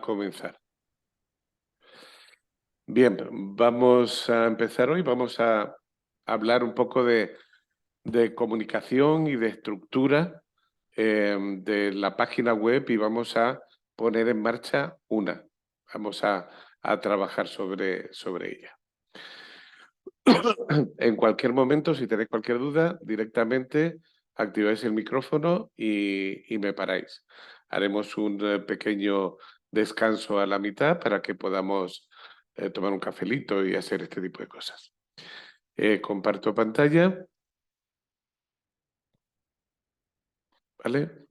comenzar. Bien, vamos a empezar hoy. Vamos a hablar un poco de comunicación y de estructura de la página web y vamos a poner en marcha una. Vamos a trabajar sobre ella. En cualquier momento, si tenéis cualquier duda, directamente activáis el micrófono y me paráis. Haremos un pequeño descanso a la mitad para que podamos tomar un cafelito y hacer este tipo de cosas. Comparto pantalla. ¿Vale?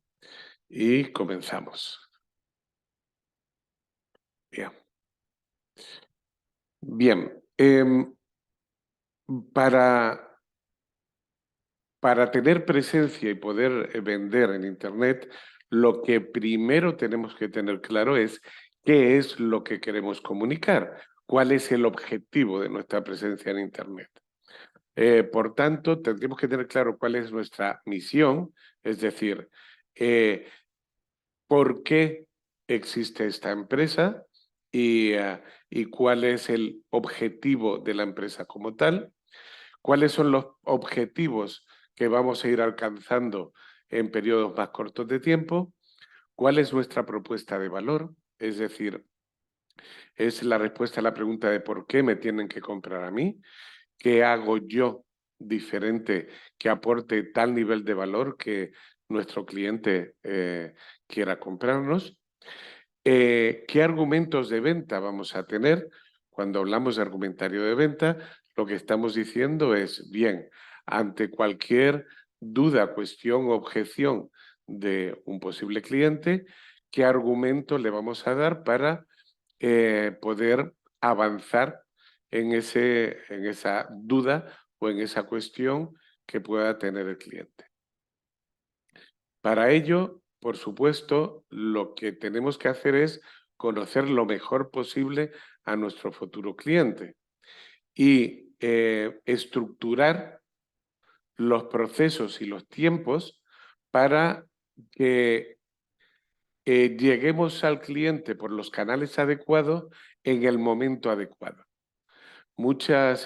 Y comenzamos. Bien. Bien. Para tener presencia y poder vender en Internet, lo que primero tenemos que tener claro es qué es lo que queremos comunicar, cuál es el objetivo de nuestra presencia en Internet. Por tanto, tendremos que tener claro cuál es nuestra misión, es decir, por qué existe esta empresa y cuál es el objetivo de la empresa como tal, cuáles son los objetivos que vamos a ir alcanzando en periodos más cortos de tiempo, cuál es nuestra propuesta de valor, es decir, es la respuesta a la pregunta de por qué me tienen que comprar a mí, qué hago yo diferente que aporte tal nivel de valor que nuestro cliente quiera comprarnos. ¿Qué argumentos de venta vamos a tener? Cuando hablamos de argumentario de venta, lo que estamos diciendo es, bien, ante cualquier duda, cuestión o objeción de un posible cliente, ¿qué argumento le vamos a dar para poder avanzar en esa duda o en esa cuestión que pueda tener el cliente? Para ello, por supuesto, lo que tenemos que hacer es conocer lo mejor posible a nuestro futuro cliente y estructurar los procesos y los tiempos para que lleguemos al cliente por los canales adecuados en el momento adecuado. En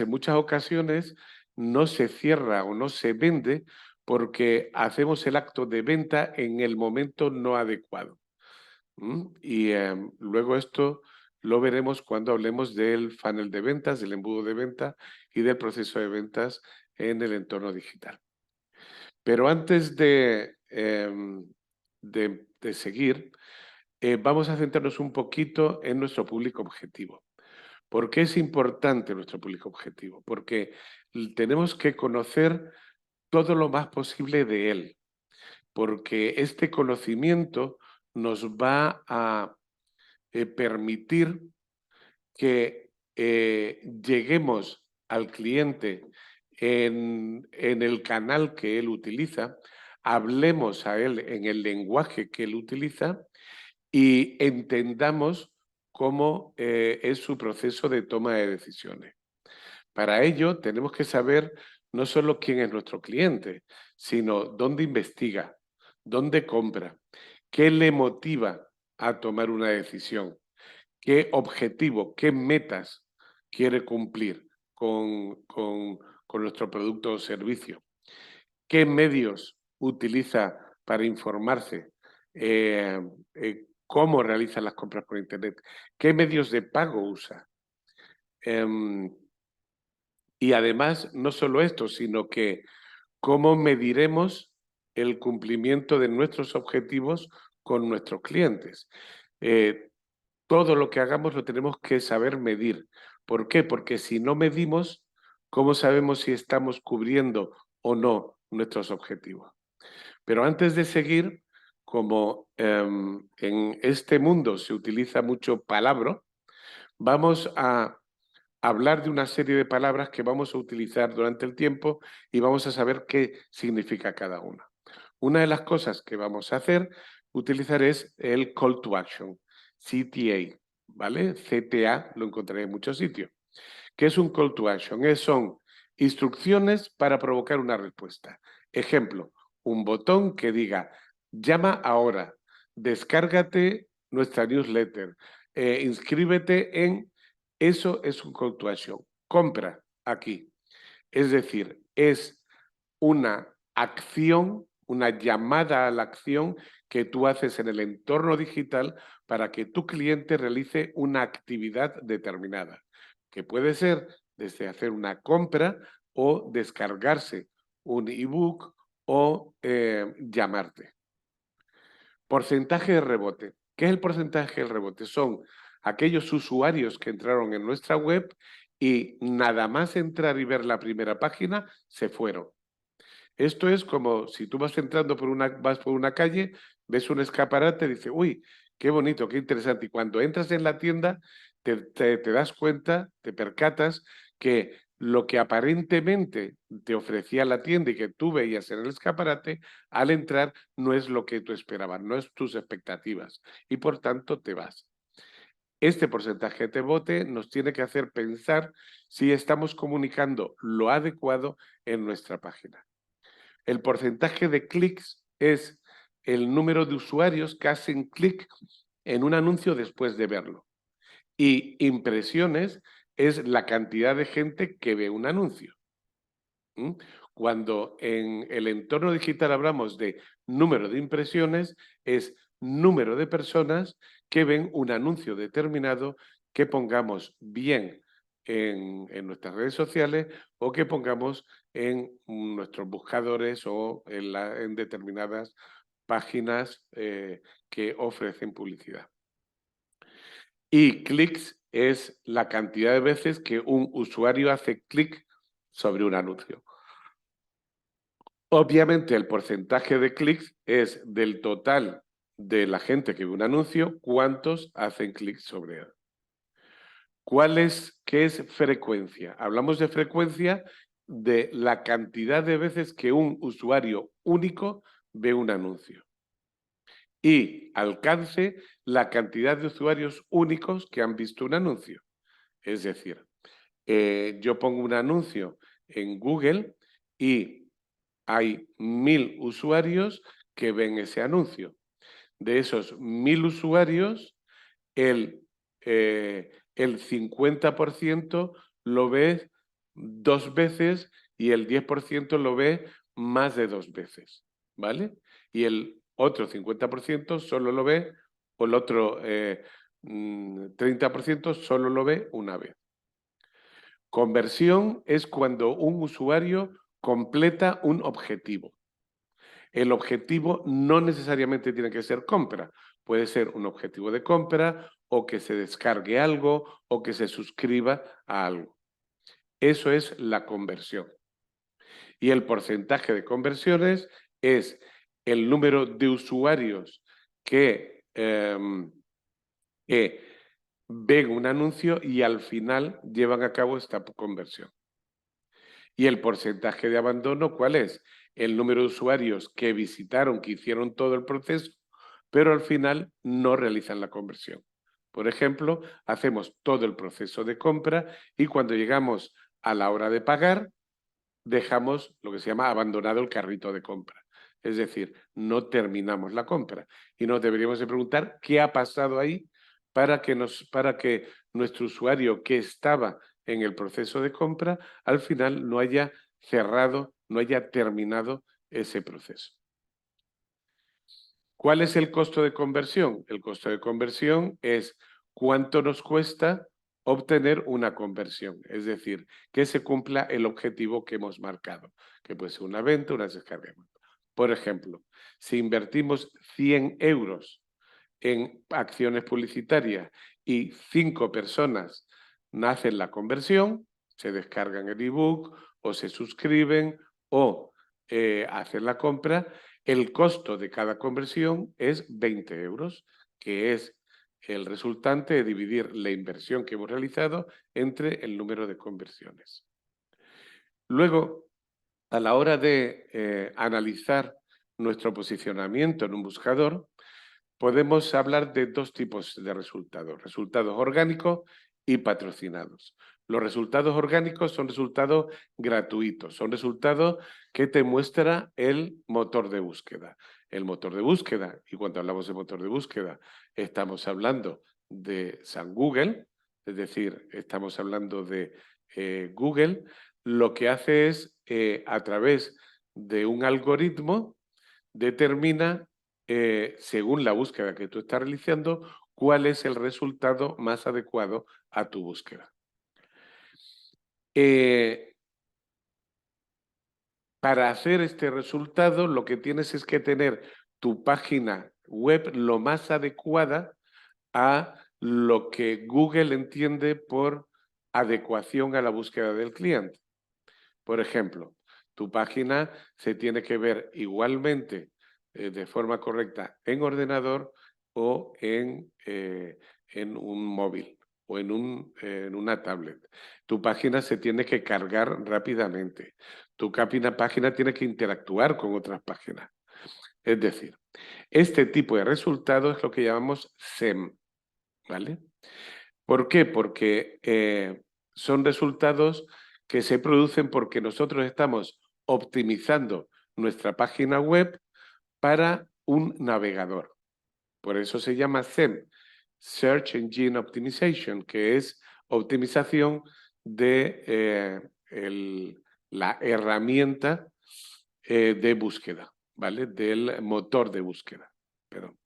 muchas ocasiones no se cierra o no se vende porque hacemos el acto de venta en el momento no adecuado. Y luego esto lo veremos cuando hablemos del funnel de ventas, del embudo de venta y del proceso de ventas en el entorno digital. Pero antes de seguir, vamos a centrarnos un poquito en nuestro público objetivo. ¿Por qué es importante nuestro público objetivo? Porque tenemos que conocer todo lo más posible de él, porque este conocimiento nos va a permitir que lleguemos al cliente en el canal que él utiliza, hablemos a él en el lenguaje que él utiliza y entendamos cómo es su proceso de toma de decisiones. Para ello tenemos que saber no solo quién es nuestro cliente, sino dónde investiga, dónde compra, qué le motiva a tomar una decisión, qué objetivo, qué metas quiere cumplir con nuestro producto o servicio, qué medios utiliza para informarse, cómo realiza las compras por Internet, qué medios de pago usa. Y además, no solo esto, sino que cómo mediremos el cumplimiento de nuestros objetivos con nuestros clientes. Todo lo que hagamos lo tenemos que saber medir. ¿Por qué? Porque si no medimos, ¿cómo sabemos si estamos cubriendo o no nuestros objetivos? Pero antes de seguir, como en este mundo se utiliza mucho palabra, vamos a hablar de una serie de palabras que vamos a utilizar durante el tiempo y vamos a saber qué significa cada una. Una de las cosas que vamos a utilizar es el Call to Action, CTA, ¿vale? CTA lo encontraré en muchos sitios. ¿Qué es un Call to Action? Son instrucciones para provocar una respuesta. Ejemplo, un botón que diga, llama ahora, descárgate nuestra newsletter, inscríbete en, eso es un call to action, compra aquí. Es decir, es una acción, una llamada a la acción que tú haces en el entorno digital para que tu cliente realice una actividad determinada, que puede ser desde hacer una compra o descargarse un ebook o llamarte. Porcentaje de rebote. ¿Qué es el porcentaje de rebote? Son aquellos usuarios que entraron en nuestra web y nada más entrar y ver la primera página, se fueron. Esto es como si tú vas entrando vas por una calle, ves un escaparate y dices, uy, qué bonito, qué interesante. Y cuando entras en la tienda, te das cuenta, te percatas que lo que aparentemente te ofrecía la tienda y que tú veías en el escaparate, al entrar no es lo que tú esperabas, no es tus expectativas. Y por tanto te vas. Este porcentaje de bote nos tiene que hacer pensar si estamos comunicando lo adecuado en nuestra página. El porcentaje de clics es el número de usuarios que hacen clic en un anuncio después de verlo. Y impresiones es la cantidad de gente que ve un anuncio. Cuando en el entorno digital hablamos de número de impresiones, es número de personas que ven un anuncio determinado que pongamos bien en nuestras redes sociales o que pongamos en nuestros buscadores o en determinadas páginas que ofrecen publicidad. Y clics es la cantidad de veces que un usuario hace clic sobre un anuncio. Obviamente el porcentaje de clics es del total de la gente que ve un anuncio, cuántos hacen clic sobre él. ¿Qué es frecuencia? Hablamos de frecuencia de la cantidad de veces que un usuario único ve un anuncio. Y alcance, la cantidad de usuarios únicos que han visto un anuncio. Es decir, yo pongo un anuncio en Google y hay 1000 usuarios que ven ese anuncio. De esos 1000 usuarios, el 50% lo ve 2 veces y el 10% lo ve más de 2 veces, ¿vale? Y el otro 50% solo lo ve, o el otro 30% solo lo ve una vez. Conversión es cuando un usuario completa un objetivo. El objetivo no necesariamente tiene que ser compra. Puede ser un objetivo de compra o que se descargue algo o que se suscriba a algo. Eso es la conversión. Y el porcentaje de conversiones es el número de usuarios que ven un anuncio y al final llevan a cabo esta conversión. ¿Y el porcentaje de abandono cuál es? El número de usuarios que visitaron, que hicieron todo el proceso, pero al final no realizan la conversión. Por ejemplo, hacemos todo el proceso de compra y cuando llegamos a la hora de pagar, dejamos lo que se llama abandonado el carrito de compra. Es decir, no terminamos la compra. Y nos deberíamos de preguntar qué ha pasado ahí para que nuestro usuario que estaba en el proceso de compra al final no haya cerrado, no haya terminado ese proceso. ¿Cuál es el costo de conversión? El costo de conversión es cuánto nos cuesta obtener una conversión, es decir, que se cumpla el objetivo que hemos marcado, que puede ser una venta, una descarga. Por ejemplo, si invertimos 100 euros en acciones publicitarias y 5 personas hacen la conversión, se descargan el ebook o se suscriben o hacen la compra, el costo de cada conversión es 20 euros, que es el resultante de dividir la inversión que hemos realizado entre el número de conversiones. Luego, a la hora de analizar nuestro posicionamiento en un buscador, podemos hablar de dos tipos de resultados, resultados orgánicos y patrocinados. Los resultados orgánicos son resultados gratuitos, son resultados que te muestra el motor de búsqueda. El motor de búsqueda, y cuando hablamos de motor de búsqueda, estamos hablando de San Google, es decir, estamos hablando de Google, lo que hace es, a través de un algoritmo, determina, según la búsqueda que tú estás realizando, cuál es el resultado más adecuado a tu búsqueda. Para hacer este resultado, lo que tienes es que tener tu página web lo más adecuada a lo que Google entiende por adecuación a la búsqueda del cliente. Por ejemplo, tu página se tiene que ver igualmente de forma correcta en ordenador o en un móvil o en una tablet. Tu página se tiene que cargar rápidamente. Tu página tiene que interactuar con otras páginas. Es decir, este tipo de resultado es lo que llamamos SEM, ¿vale? ¿Por qué? Porque son resultados que se producen porque nosotros estamos optimizando nuestra página web para un navegador. Por eso se llama SEM, Search Engine Optimization, que es optimización de la herramienta de búsqueda, ¿vale? Del motor de búsqueda. Perdón.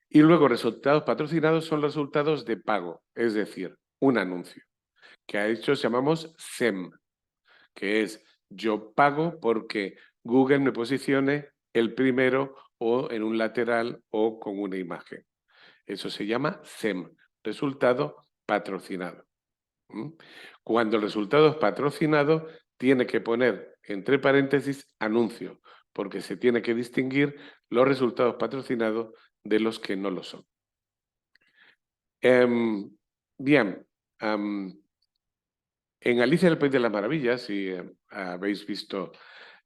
Y luego resultados patrocinados son los resultados de pago, es decir, un anuncio, que a hecho llamamos SEM, que es yo pago porque Google me posicione el primero o en un lateral o con una imagen. Eso se llama SEM, resultado patrocinado. Cuando el resultado es patrocinado, tiene que poner entre paréntesis anuncio, porque se tiene que distinguir los resultados patrocinados de los que no lo son. Bien, en Alicia en el País de las Maravillas, si habéis visto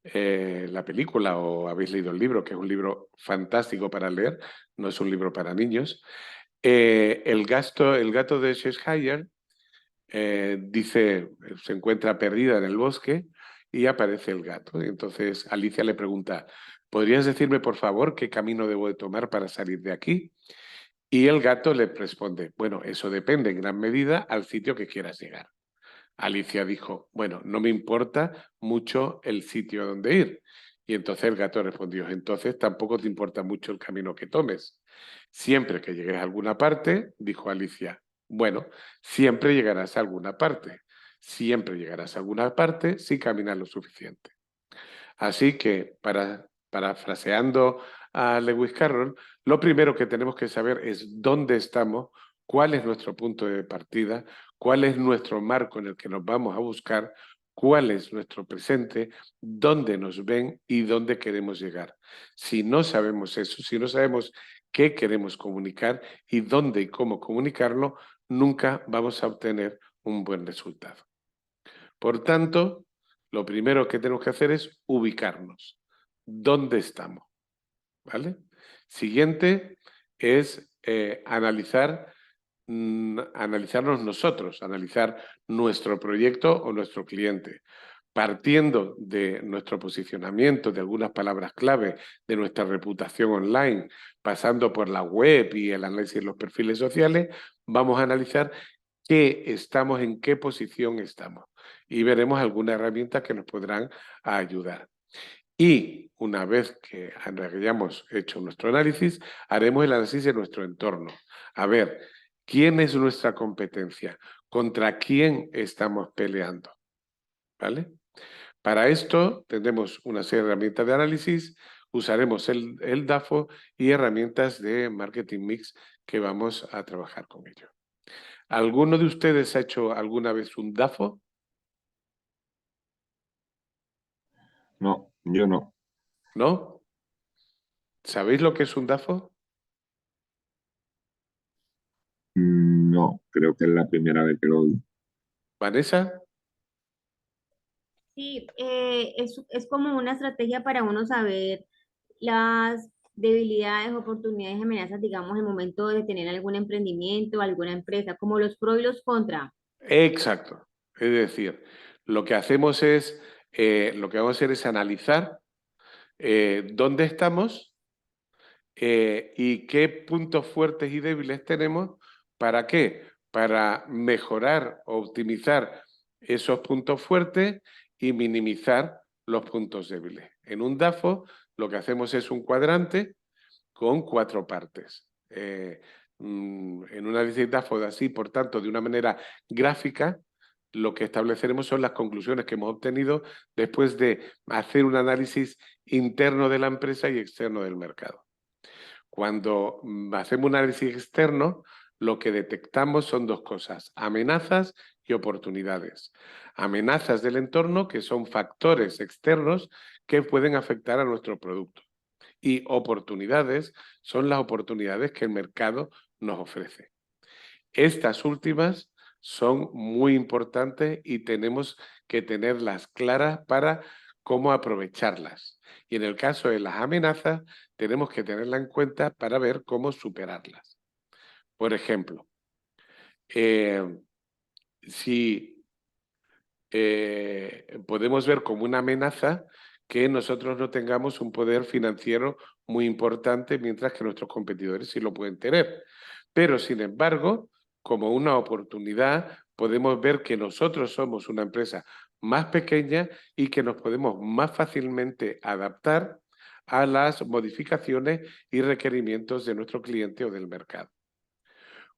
la película o habéis leído el libro, que es un libro fantástico para leer, no es un libro para niños, el gato de Cheshire se encuentra perdida en el bosque y aparece el gato. Y entonces Alicia le pregunta, ¿podrías decirme por favor qué camino debo de tomar para salir de aquí? Y el gato le responde, bueno, eso depende en gran medida al sitio que quieras llegar. Alicia dijo, bueno, no me importa mucho el sitio a donde ir. Y entonces el gato respondió, entonces tampoco te importa mucho el camino que tomes. Siempre que llegues a alguna parte, dijo Alicia, bueno, siempre llegarás a alguna parte. Siempre llegarás a alguna parte si caminas lo suficiente. Así que, parafraseando a Lewis Carroll, lo primero que tenemos que saber es dónde estamos, cuál es nuestro punto de partida, cuál es nuestro marco en el que nos vamos a buscar, cuál es nuestro presente, dónde nos ven y dónde queremos llegar. Si no sabemos eso, si no sabemos qué queremos comunicar y dónde y cómo comunicarlo, nunca vamos a obtener un buen resultado. Por tanto, lo primero que tenemos que hacer es ubicarnos. ¿Dónde estamos? ¿Vale? Siguiente es analizarnos nosotros, analizar nuestro proyecto o nuestro cliente, partiendo de nuestro posicionamiento, de algunas palabras clave, de nuestra reputación online, pasando por la web y el análisis de los perfiles sociales, vamos a analizar en qué posición estamos y veremos algunas herramientas que nos podrán ayudar. Y una vez que hayamos hecho nuestro análisis, haremos el análisis de nuestro entorno. A ver, ¿quién es nuestra competencia? ¿Contra quién estamos peleando? ¿Vale? Para esto tendremos una serie de herramientas de análisis, usaremos el DAFO y herramientas de marketing mix que vamos a trabajar con ello. ¿Alguno de ustedes ha hecho alguna vez un DAFO? No, yo no. ¿No? ¿Sabéis lo que es un DAFO? No, creo que es la primera vez que lo oigo. ¿Vanessa? Sí, es como una estrategia para uno saber las debilidades, oportunidades y amenazas, digamos, en el momento de tener algún emprendimiento, alguna empresa, como los pro y los contra. Exacto. Es decir, lo que hacemos es, lo que vamos a hacer es analizar dónde estamos, y qué puntos fuertes y débiles tenemos. ¿Para qué? Para mejorar o optimizar esos puntos fuertes y minimizar los puntos débiles. En un DAFO lo que hacemos es un cuadrante con 4 partes. En un análisis DAFO así, por tanto, de una manera gráfica, lo que estableceremos son las conclusiones que hemos obtenido después de hacer un análisis interno de la empresa y externo del mercado. Cuando hacemos un análisis externo, lo que detectamos son 2 cosas: amenazas y oportunidades. Amenazas del entorno, que son factores externos que pueden afectar a nuestro producto. Y oportunidades son las oportunidades que el mercado nos ofrece. Estas últimas son muy importantes y tenemos que tenerlas claras para cómo aprovecharlas. Y en el caso de las amenazas, tenemos que tenerlas en cuenta para ver cómo superarlas. Por ejemplo, si podemos ver como una amenaza que nosotros no tengamos un poder financiero muy importante, mientras que nuestros competidores sí lo pueden tener. Pero, sin embargo, como una oportunidad, podemos ver que nosotros somos una empresa más pequeña y que nos podemos más fácilmente adaptar a las modificaciones y requerimientos de nuestro cliente o del mercado.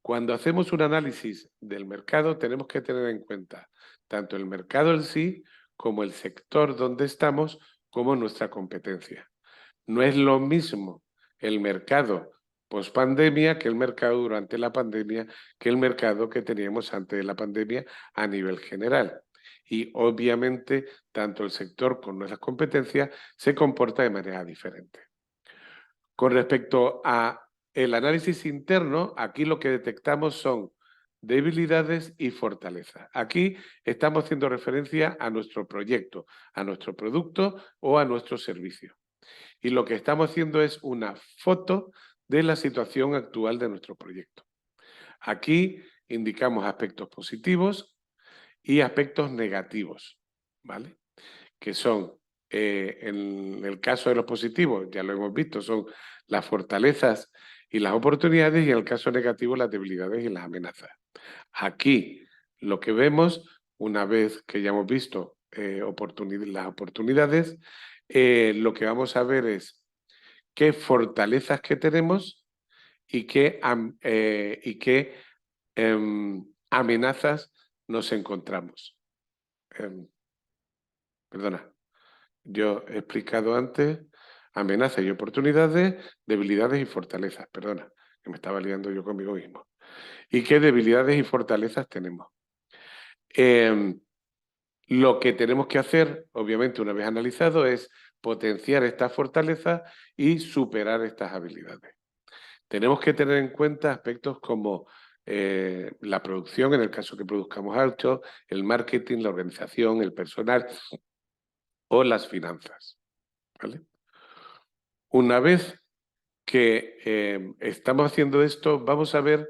Cuando hacemos un análisis del mercado, tenemos que tener en cuenta tanto el mercado en sí, como el sector donde estamos, como nuestra competencia. No es lo mismo el mercado post-pandemia que el mercado durante la pandemia, que el mercado que teníamos antes de la pandemia a nivel general. Y obviamente, tanto el sector como nuestras competencias se comporta de manera diferente. Con respecto a el análisis interno, aquí lo que detectamos son debilidades y fortalezas. Aquí estamos haciendo referencia a nuestro proyecto, a nuestro producto o a nuestro servicio. Y lo que estamos haciendo es una foto de la situación actual de nuestro proyecto. Aquí indicamos aspectos positivos y aspectos negativos, ¿vale? Que son, en el caso de los positivos, ya lo hemos visto, son las fortalezas y las oportunidades, y en el caso negativo, las debilidades y las amenazas. Aquí lo que vemos, una vez que ya hemos visto las oportunidades, lo que vamos a ver es qué fortalezas que tenemos y qué amenazas nos encontramos. Perdona. Yo he explicado antes amenazas y oportunidades, debilidades y fortalezas. Perdona, que me estaba liando yo conmigo mismo. ¿Y qué debilidades y fortalezas tenemos? Lo que tenemos que hacer, obviamente, una vez analizado, es potenciar estas fortalezas y superar estas habilidades. Tenemos que tener en cuenta aspectos como la producción, en el caso que produzcamos autos, el marketing, la organización, el personal o las finanzas, ¿vale? Una vez que estamos haciendo esto, vamos a ver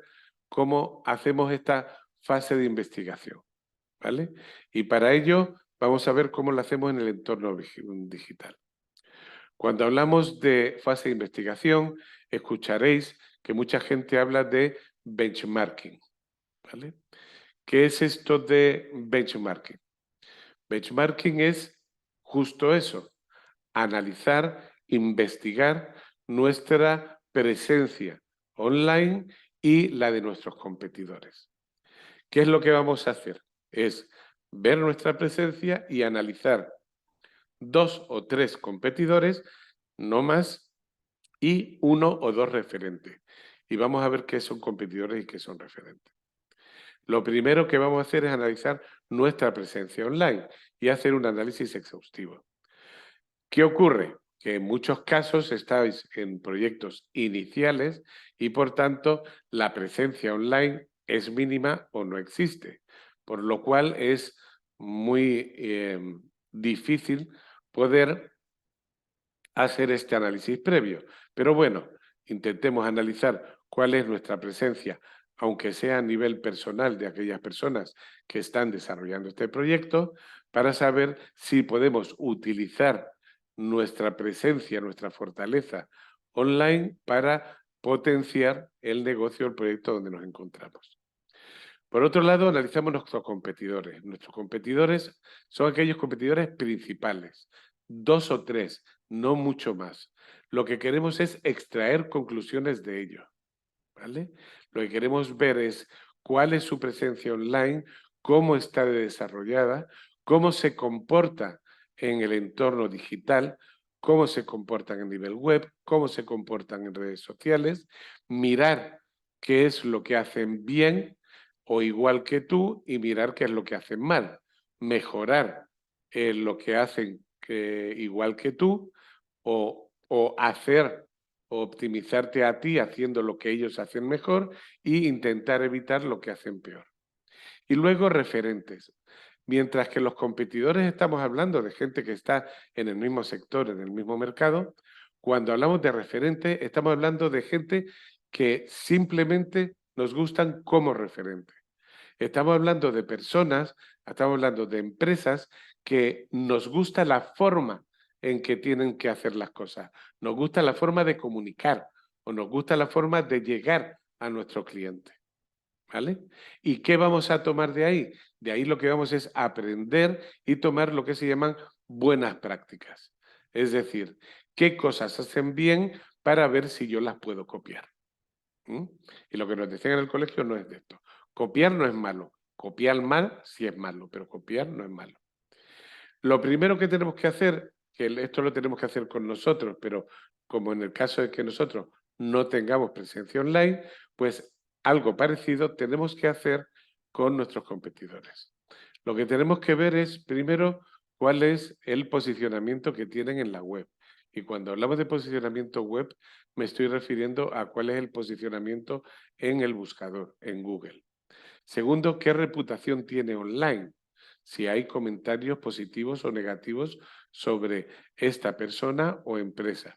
cómo hacemos esta fase de investigación, ¿vale? Y para ello vamos a ver cómo lo hacemos en el entorno digital. Cuando hablamos de fase de investigación, escucharéis que mucha gente habla de benchmarking, ¿vale? ¿Qué es esto de benchmarking? Benchmarking es justo eso: analizar, investigar nuestra presencia online y la de nuestros competidores. ¿Qué es lo que vamos a hacer? Es ver nuestra presencia y analizar 2 o 3 competidores, no más, y 1 o 2 referentes. Y vamos a ver qué son competidores y qué son referentes. Lo primero que vamos a hacer es analizar nuestra presencia online y hacer un análisis exhaustivo. ¿Qué ocurre? Que en muchos casos estáis en proyectos iniciales y, por tanto, la presencia online es mínima o no existe, por lo cual es muy difícil poder hacer este análisis previo. Pero bueno, intentemos analizar cuál es nuestra presencia, aunque sea a nivel personal de aquellas personas que están desarrollando este proyecto, para saber si podemos utilizar nuestra presencia, nuestra fortaleza online para potenciar el negocio, el proyecto donde nos encontramos. Por otro lado, analizamos nuestros competidores. Nuestros competidores son aquellos competidores principales, 2 o 3, no mucho más. Lo que queremos es extraer conclusiones de ellos, ¿vale? Lo que queremos ver es cuál es su presencia online, cómo está desarrollada, cómo se comporta en el entorno digital, cómo se comportan a nivel web, cómo se comportan en redes sociales, mirar qué es lo que hacen bien o igual que tú y mirar qué es lo que hacen mal. Mejorar lo que hacen igual que tú o hacer o optimizarte a ti haciendo lo que ellos hacen mejor e intentar evitar lo que hacen peor. Y luego referentes. Mientras que los competidores estamos hablando de gente que está en el mismo sector, en el mismo mercado, cuando hablamos de referentes estamos hablando de gente que simplemente nos gustan como referentes. Estamos hablando de personas, estamos hablando de empresas que nos gusta la forma en que tienen que hacer las cosas. Nos gusta la forma de comunicar o nos gusta la forma de llegar a nuestro cliente. ¿Vale? ¿Y qué vamos a tomar de ahí? De ahí lo que vamos es aprender y tomar lo que se llaman buenas prácticas. Es decir, qué cosas hacen bien para ver si yo las puedo copiar. ¿Mm? Y lo que nos decían en el colegio no es de esto. Copiar no es malo. Copiar mal sí es malo, pero copiar no es malo. Lo primero que tenemos que hacer, que esto lo tenemos que hacer con nosotros, pero como en el caso de que nosotros no tengamos presencia online, pues algo parecido tenemos que hacer con nuestros competidores. Lo que tenemos que ver es, primero, cuál es el posicionamiento que tienen en la web. Y cuando hablamos de posicionamiento web, me estoy refiriendo a cuál es el posicionamiento en el buscador, en Google. Segundo, qué reputación tiene online. Si hay comentarios positivos o negativos sobre esta persona o empresa.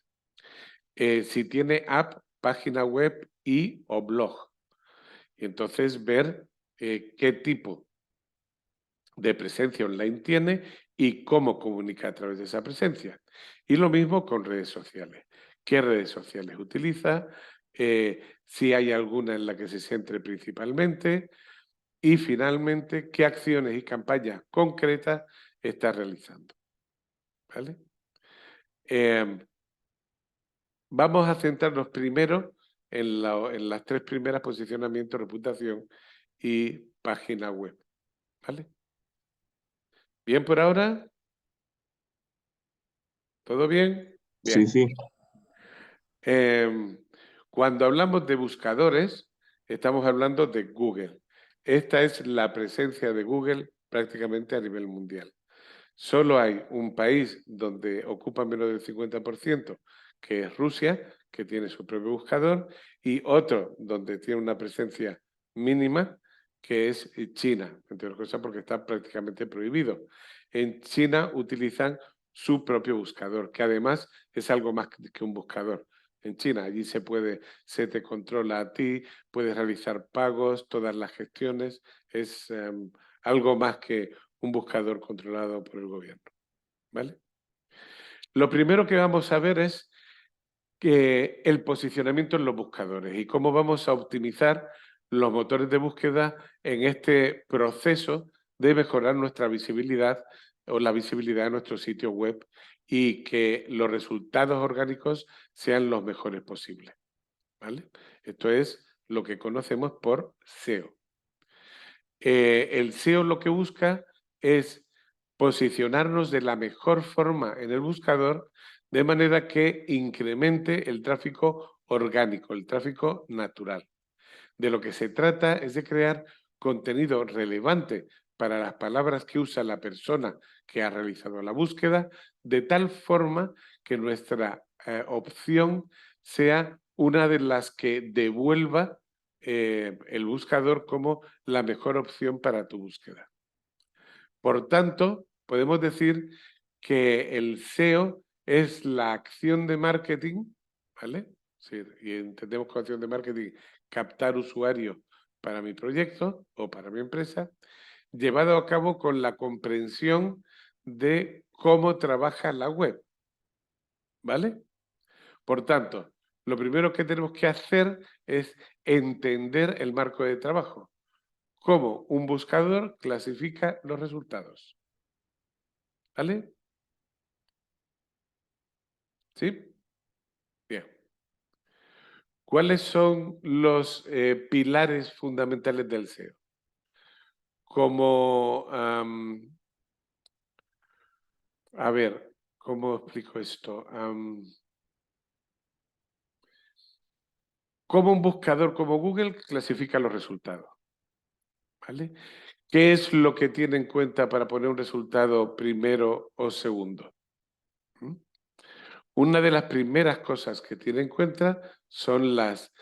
Si tiene app, página web y o blog. Y entonces ver qué tipo de presencia online tiene y cómo comunica a través de esa presencia. Y lo mismo con redes sociales. ¿Qué redes sociales utiliza? Si hay alguna en la que se centre principalmente. Y finalmente, qué acciones y campañas concretas está realizando. ¿Vale? Vamos a centrarnos primero en las 3 primeras: posicionamiento, reputación y página web. ¿Vale? ¿Bien por ahora? ¿Todo bien? Sí, Bien. sí. Cuando hablamos de buscadores, estamos hablando de Google. Esta es la presencia de Google prácticamente a nivel mundial. Solo hay un país donde ocupa menos del 50%, que es Rusia, que tiene su propio buscador, y otro donde tiene una presencia mínima, que es China, entre otras cosas porque está prácticamente prohibido. En China utilizan su propio buscador, que además es algo más que un buscador. En China, allí se te controla a ti, puedes realizar pagos, todas las gestiones, es algo más que un buscador controlado por el gobierno. ¿Vale? Lo primero que vamos a ver es que el posicionamiento en los buscadores y cómo vamos a optimizar los motores de búsqueda en este proceso de mejorar nuestra visibilidad o la visibilidad de nuestro sitio web y que los resultados orgánicos sean los mejores posibles. ¿Vale? Esto es lo que conocemos por SEO. El SEO lo que busca es posicionarnos de la mejor forma en el buscador de manera que incremente el tráfico orgánico, el tráfico natural. De lo que se trata es de crear contenido relevante para las palabras que usa la persona que ha realizado la búsqueda, de tal forma que nuestra opción sea una de las que devuelva el buscador como la mejor opción para tu búsqueda. Por tanto, podemos decir que el SEO es la acción de marketing, ¿vale? Sí, y entendemos con acción de marketing captar usuarios para mi proyecto o para mi empresa, llevado a cabo con la comprensión de cómo trabaja la web, ¿vale? Por tanto, lo primero que tenemos que hacer es entender el marco de trabajo. Cómo un buscador clasifica los resultados. ¿Vale? ¿Sí? Bien. ¿Cuáles son los pilares fundamentales del SEO? Como, a ver, ¿cómo explico esto? ¿Cómo un buscador como Google clasifica los resultados? ¿Vale? ¿Qué es lo que tiene en cuenta para poner un resultado primero o segundo? ¿Mm? Una de las primeras cosas que tiene en cuenta son las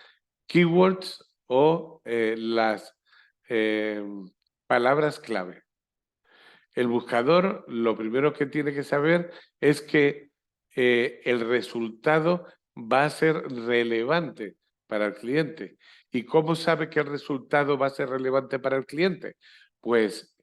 keywords o las palabras clave. El buscador lo primero que tiene que saber es que el resultado va a ser relevante para el cliente. ¿Y cómo sabe que el resultado va a ser relevante para el cliente? Pues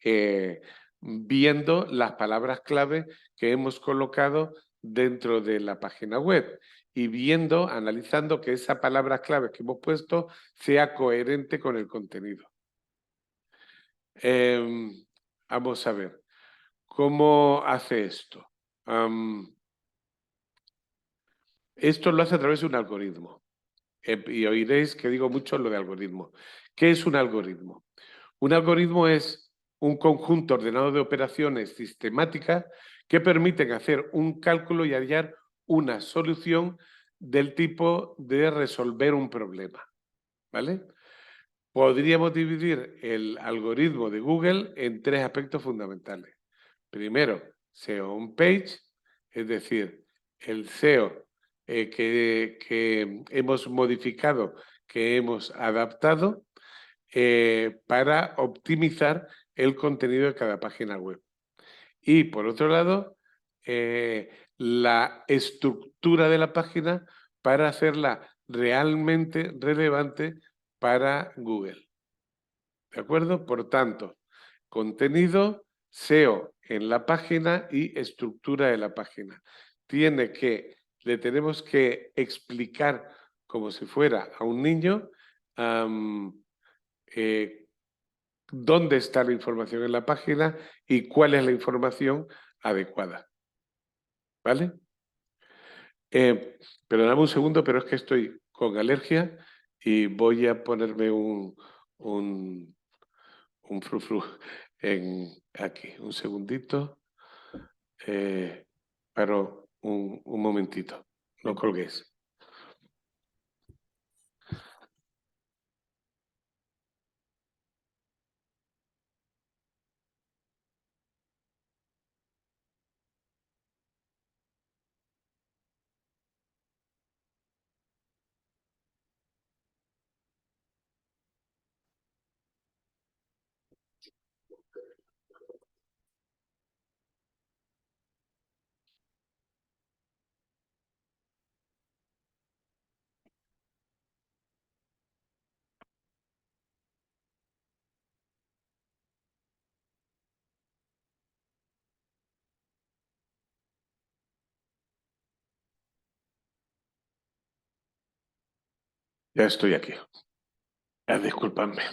viendo las palabras clave que hemos colocado dentro de la página web y viendo, analizando que esa palabra clave que hemos puesto sea coherente con el contenido. Vamos a ver. ¿Cómo hace esto? Esto lo hace a través de un algoritmo. Y oiréis que digo mucho lo de algoritmo. ¿Qué es un algoritmo? Un algoritmo es un conjunto ordenado de operaciones sistemáticas que permiten hacer un cálculo y hallar una solución del tipo de resolver un problema. ¿Vale? Podríamos dividir el algoritmo de Google en tres aspectos fundamentales. Primero, SEO on page, es decir, el SEO que hemos modificado, que hemos adaptado para optimizar el contenido de cada página web. Y por otro lado, la estructura de la página para hacerla realmente relevante para Google. ¿De acuerdo? Por tanto, contenido, SEO en la página y estructura de la página. Le tenemos que explicar como si fuera a un niño dónde está la información en la página y cuál es la información adecuada. ¿Vale? Perdóname un segundo, pero es que estoy con alergia y voy a ponerme un frufru aquí. Un segundito. Paro un momentito. No colguéis. Ya estoy aquí. Disculpadme.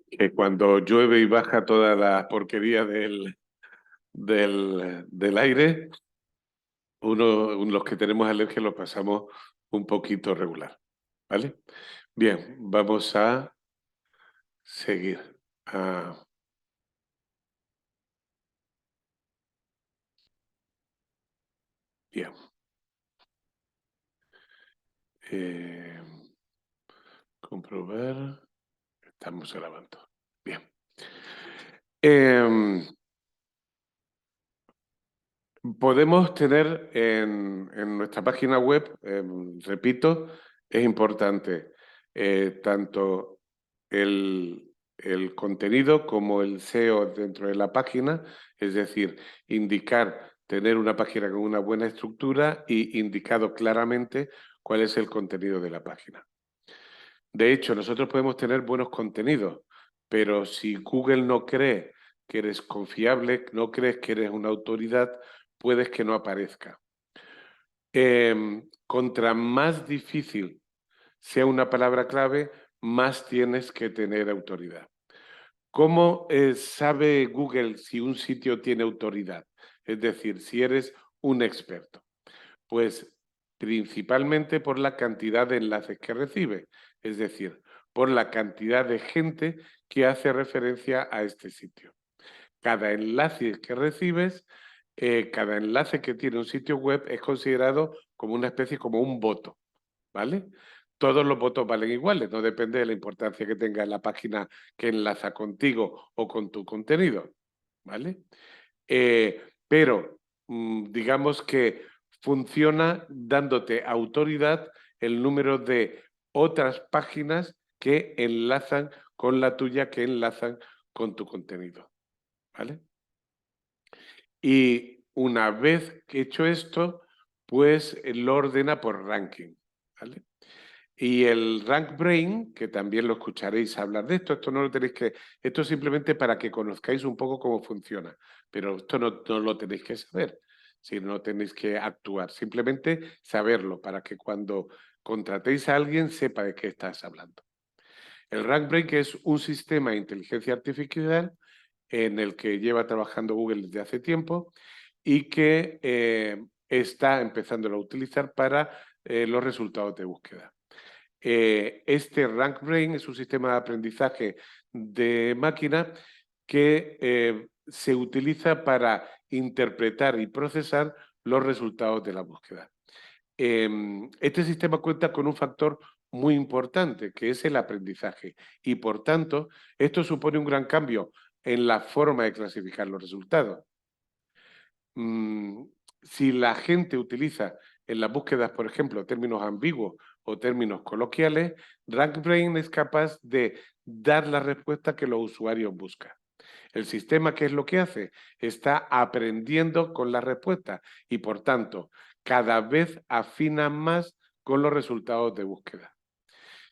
Que cuando llueve y baja toda la porquería del aire, los que tenemos alergia lo pasamos un poquito regular. ¿Vale? Bien, vamos a seguir. Bien. Comprobar. Estamos grabando. Bien. Podemos tener en nuestra página web, repito, es importante tanto el contenido como el SEO dentro de la página, es decir, tener una página con una buena estructura y indicado claramente cuál es el contenido de la página. De hecho, nosotros podemos tener buenos contenidos, pero si Google no cree que eres confiable, no crees que eres una autoridad, puedes que no aparezca. contra más difícil sea una palabra clave, más tienes que tener autoridad. ¿Cómo sabe Google si un sitio tiene autoridad? Es decir, si eres un experto. Pues principalmente por la cantidad de enlaces que recibe, es decir, por la cantidad de gente que hace referencia a este sitio. Cada enlace que recibes, cada enlace que tiene un sitio web es considerado como una especie, como un voto, ¿vale? Todos los votos valen iguales, no depende de la importancia que tenga la página que enlaza contigo o con tu contenido, ¿vale? Pero digamos que funciona dándote autoridad el número de otras páginas que enlazan con la tuya, que enlazan con tu contenido, ¿vale? Y una vez que hecho esto, pues lo ordena por ranking, ¿vale? Y el RankBrain, que también lo escucharéis hablar de esto, esto no lo tenéis que, esto es simplemente para que conozcáis un poco cómo funciona, pero esto no lo tenéis que saber, si no tenéis que actuar, simplemente saberlo para que cuando contratéis a alguien sepa de qué estás hablando. El RankBrain, que es un sistema de inteligencia artificial en el que lleva trabajando Google desde hace tiempo y que está empezando a utilizar para los resultados de búsqueda. Este RankBrain es un sistema de aprendizaje de máquina que se utiliza para interpretar y procesar los resultados de la búsqueda. Este sistema cuenta con un factor muy importante, que es el aprendizaje, y por tanto, esto supone un gran cambio en la forma de clasificar los resultados. Si la gente utiliza en las búsquedas, por ejemplo, términos ambiguos o términos coloquiales, RankBrain es capaz de dar la respuesta que los usuarios buscan. El sistema, ¿qué es lo que hace? Está aprendiendo con la respuesta y, por tanto, cada vez afina más con los resultados de búsqueda.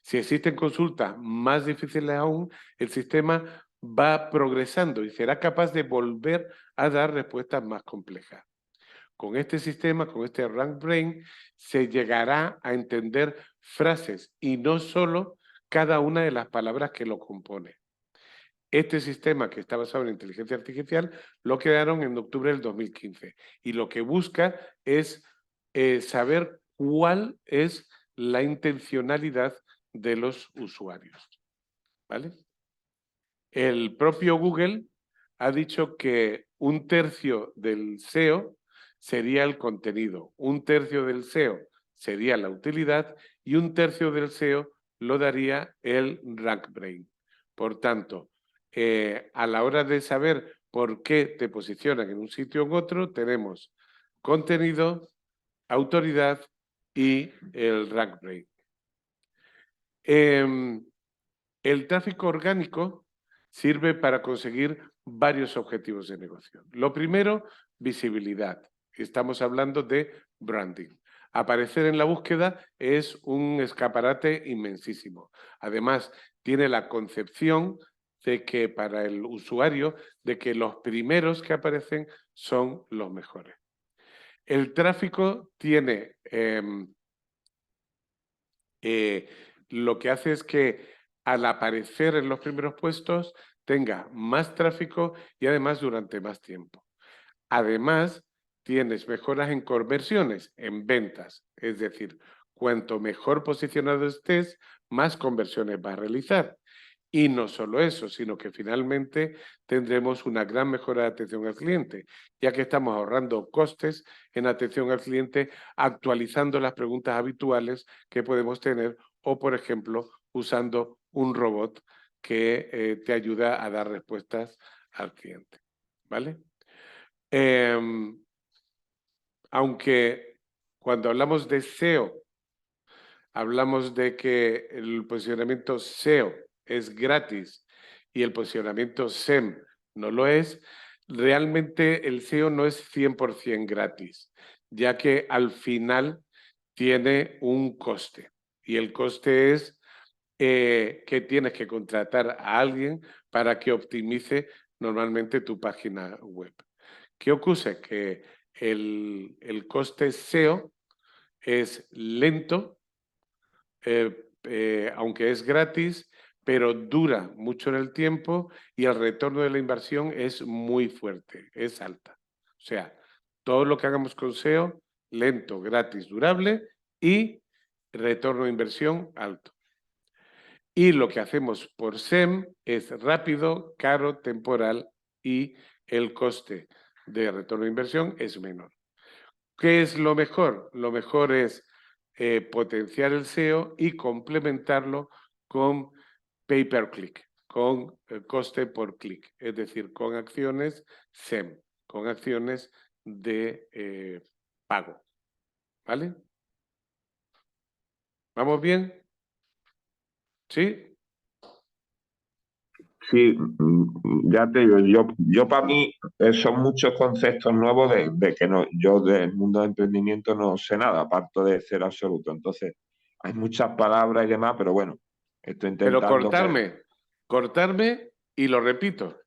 Si existen consultas más difíciles aún, el sistema va progresando y será capaz de volver a dar respuestas más complejas. Con este sistema, con este RankBrain, se llegará a entender frases y no solo cada una de las palabras que lo compone. Este sistema, que está basado en inteligencia artificial, lo crearon en octubre del 2015 y lo que busca es saber cuál es la intencionalidad de los usuarios, ¿vale? El propio Google ha dicho que un tercio del SEO sería el contenido, un tercio del SEO sería la utilidad y un tercio del SEO lo daría el RankBrain. Por tanto, a la hora de saber por qué te posicionan en un sitio o en otro, tenemos contenido, autoridad y el RankBrain. El tráfico orgánico sirve para conseguir varios objetivos de negocio. Lo primero, visibilidad. Estamos hablando de branding. Aparecer en la búsqueda es un escaparate inmensísimo. Además, tiene la concepción de que para el usuario, de que los primeros que aparecen son los mejores. El tráfico tiene lo que hace es que al aparecer en los primeros puestos tenga más tráfico y además durante más tiempo. Además, tienes mejoras en conversiones, en ventas. Es decir, cuanto mejor posicionado estés, más conversiones vas a realizar. Y no solo eso, sino que finalmente tendremos una gran mejora de atención al cliente, ya que estamos ahorrando costes en atención al cliente, actualizando las preguntas habituales que podemos tener o, por ejemplo, usando un robot que te ayuda a dar respuestas al cliente. ¿Vale? Aunque cuando hablamos de SEO, hablamos de que el posicionamiento SEO es gratis y el posicionamiento SEM no lo es, realmente el SEO no es 100% gratis, ya que al final tiene un coste. Y el coste es que tienes que contratar a alguien para que optimice normalmente tu página web. ¿Qué ocurre? Que el coste SEO es lento, aunque es gratis, pero dura mucho en el tiempo y el retorno de la inversión es muy fuerte, es alta. O sea, todo lo que hagamos con SEO, lento, gratis, durable y retorno de inversión alto. Y lo que hacemos por SEM es rápido, caro, temporal y el coste de retorno de inversión es menor. ¿Qué es lo mejor? Lo mejor es potenciar el SEO y complementarlo con pay-per-click, con coste por clic, es decir, con acciones SEM, con acciones de pago. ¿Vale? ¿Vamos bien? ¿Sí? Sí, ya te digo, yo para mí son muchos conceptos nuevos de que no, yo del mundo del emprendimiento no sé nada, aparte de ser absoluto. Entonces, hay muchas palabras y demás, pero bueno, estoy Pero intentando que... cortarme y lo repito.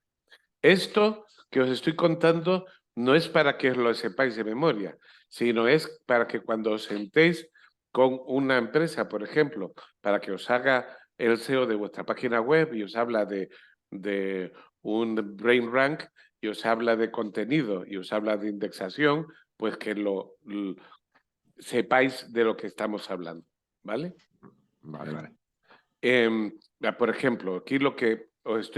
Esto que os estoy contando no es para que lo sepáis de memoria, sino es para que cuando os sentéis con una empresa, por ejemplo, para que os haga el SEO de vuestra página web y os habla de un Brain Rank y os habla de contenido y os habla de indexación, pues que sepáis de lo que estamos hablando, ¿vale? Vale, vale. Por ejemplo, aquí lo que os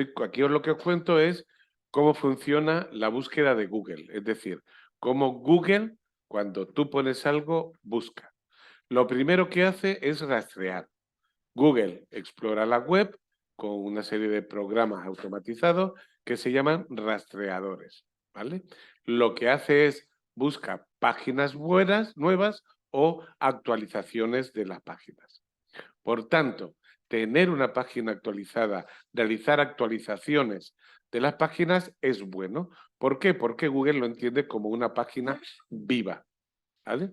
cuento es cómo funciona la búsqueda de Google. Es decir, cómo Google, cuando tú pones algo, busca. Lo primero que hace es rastrear. Google explora la web con una serie de programas automatizados que se llaman rastreadores, ¿vale? Lo que hace es busca páginas buenas, nuevas o actualizaciones de las páginas. Por tanto, tener una página actualizada, realizar actualizaciones de las páginas es bueno. ¿Por qué? Porque Google lo entiende como una página viva, ¿vale?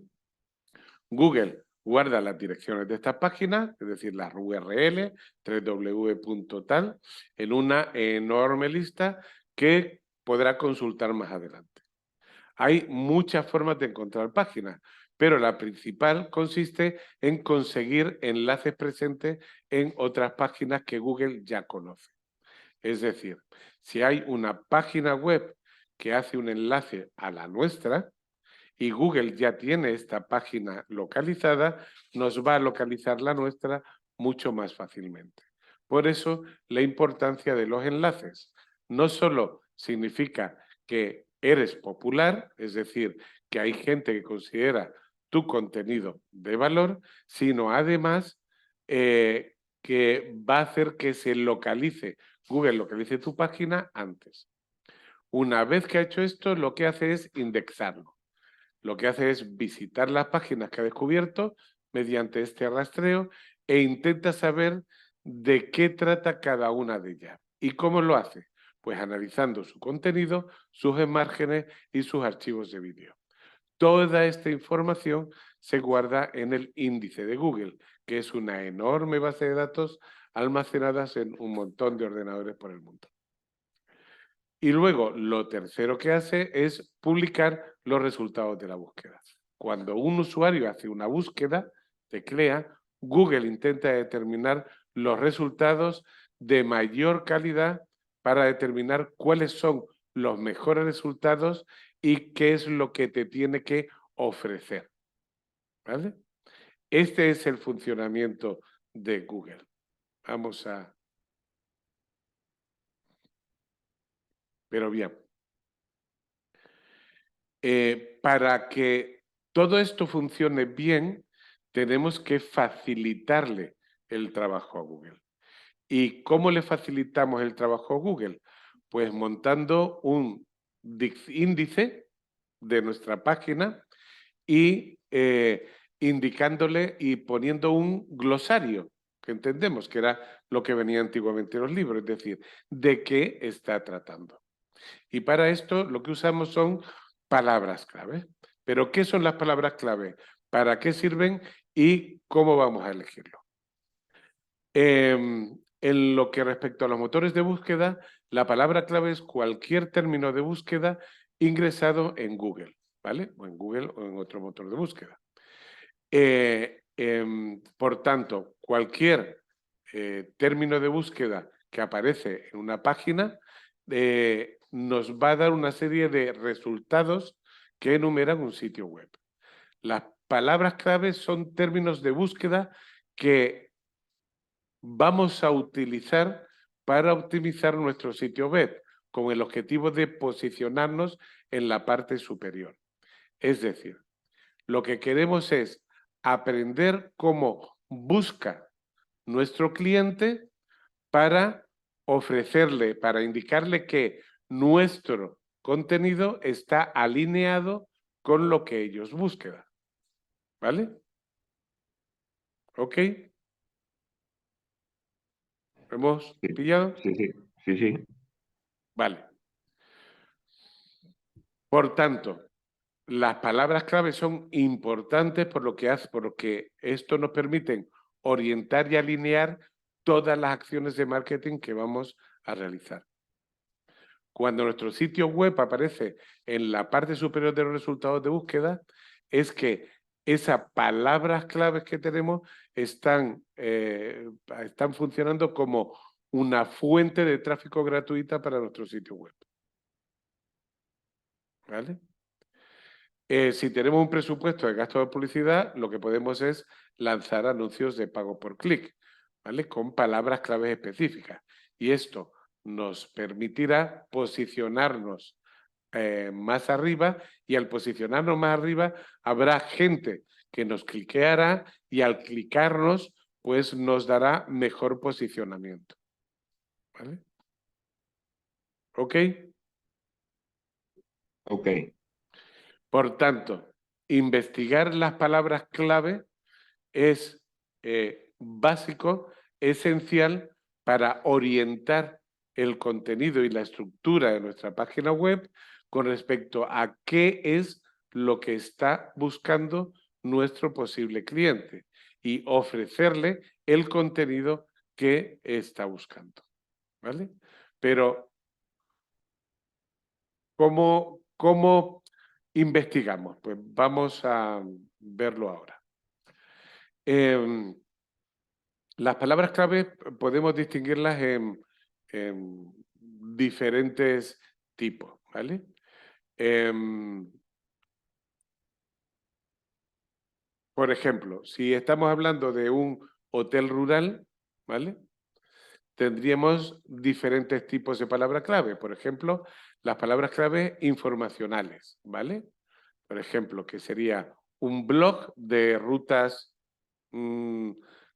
Google guarda las direcciones de estas páginas, es decir, las URL, www.tal, en una enorme lista que podrá consultar más adelante. Hay muchas formas de encontrar páginas, pero la principal consiste en conseguir enlaces presentes en otras páginas que Google ya conoce. Es decir, si hay una página web que hace un enlace a la nuestra y Google ya tiene esta página localizada, nos va a localizar la nuestra mucho más fácilmente. Por eso, la importancia de los enlaces. No solo significa que eres popular, es decir, que hay gente que considera tu contenido de valor, sino además que va a hacer que se localice, Google localice tu página antes. Una vez que ha hecho esto, lo que hace es indexarlo. Lo que hace es visitar las páginas que ha descubierto mediante este rastreo e intenta saber de qué trata cada una de ellas. ¿Y cómo lo hace? Pues analizando su contenido, sus márgenes y sus archivos de vídeo. Toda esta información se guarda en el índice de Google, que es una enorme base de datos almacenadas en un montón de ordenadores por el mundo. Y luego, lo tercero que hace es publicar los resultados de la búsqueda. Cuando un usuario hace una búsqueda, teclea, Google intenta determinar los resultados de mayor calidad para determinar cuáles son los mejores resultados y qué es lo que te tiene que ofrecer. ¿Vale? Este es el funcionamiento de Google. Vamos a... Pero bien. Para que todo esto funcione bien, tenemos que facilitarle el trabajo a Google. ¿Y cómo le facilitamos el trabajo a Google? Pues montando un índice de nuestra página y indicándole y poniendo un glosario, que entendemos que era lo que venía antiguamente en los libros, es decir, de qué está tratando. Y para esto lo que usamos son palabras clave. ¿Pero qué son las palabras clave? ¿Para qué sirven y cómo vamos a elegirlo? En lo que respecta a los motores de búsqueda, la palabra clave es cualquier término de búsqueda ingresado en Google, ¿vale? O en Google o en otro motor de búsqueda. Por tanto, cualquier término de búsqueda que aparece en una página nos va a dar una serie de resultados que enumeran un sitio web. Las palabras clave son términos de búsqueda que vamos a utilizar para optimizar nuestro sitio web, con el objetivo de posicionarnos en la parte superior. Es decir, lo que queremos es aprender cómo busca nuestro cliente para ofrecerle, para indicarle que nuestro contenido está alineado con lo que ellos buscan. ¿Vale? ¿Ok? ¿Hemos pillado? Sí. Vale. Por tanto, las palabras clave son importantes porque esto nos permite orientar y alinear todas las acciones de marketing que vamos a realizar. Cuando nuestro sitio web aparece en la parte superior de los resultados de búsqueda, es que esas palabras claves que tenemos están funcionando como una fuente de tráfico gratuita para nuestro sitio web. ¿Vale? Si tenemos un presupuesto de gasto de publicidad, lo que podemos es lanzar anuncios de pago por clic, ¿vale? Con palabras claves específicas. Y esto nos permitirá posicionarnos más arriba, y al posicionarnos más arriba habrá gente que nos cliqueará y al clicarnos pues nos dará mejor posicionamiento. ¿Vale? ¿Ok? Ok. Por tanto, investigar las palabras clave es básico, esencial para orientar el contenido y la estructura de nuestra página web con respecto a qué es lo que está buscando nuestro posible cliente y ofrecerle el contenido que está buscando. ¿Vale? Pero, ¿cómo investigamos? Pues vamos a verlo ahora. Las palabras clave podemos distinguirlas en diferentes tipos, ¿vale? Por ejemplo, si estamos hablando de un hotel rural, ¿vale? Tendríamos diferentes tipos de palabras clave. Por ejemplo, las palabras clave informacionales, ¿vale? Por ejemplo, que sería un blog de rutas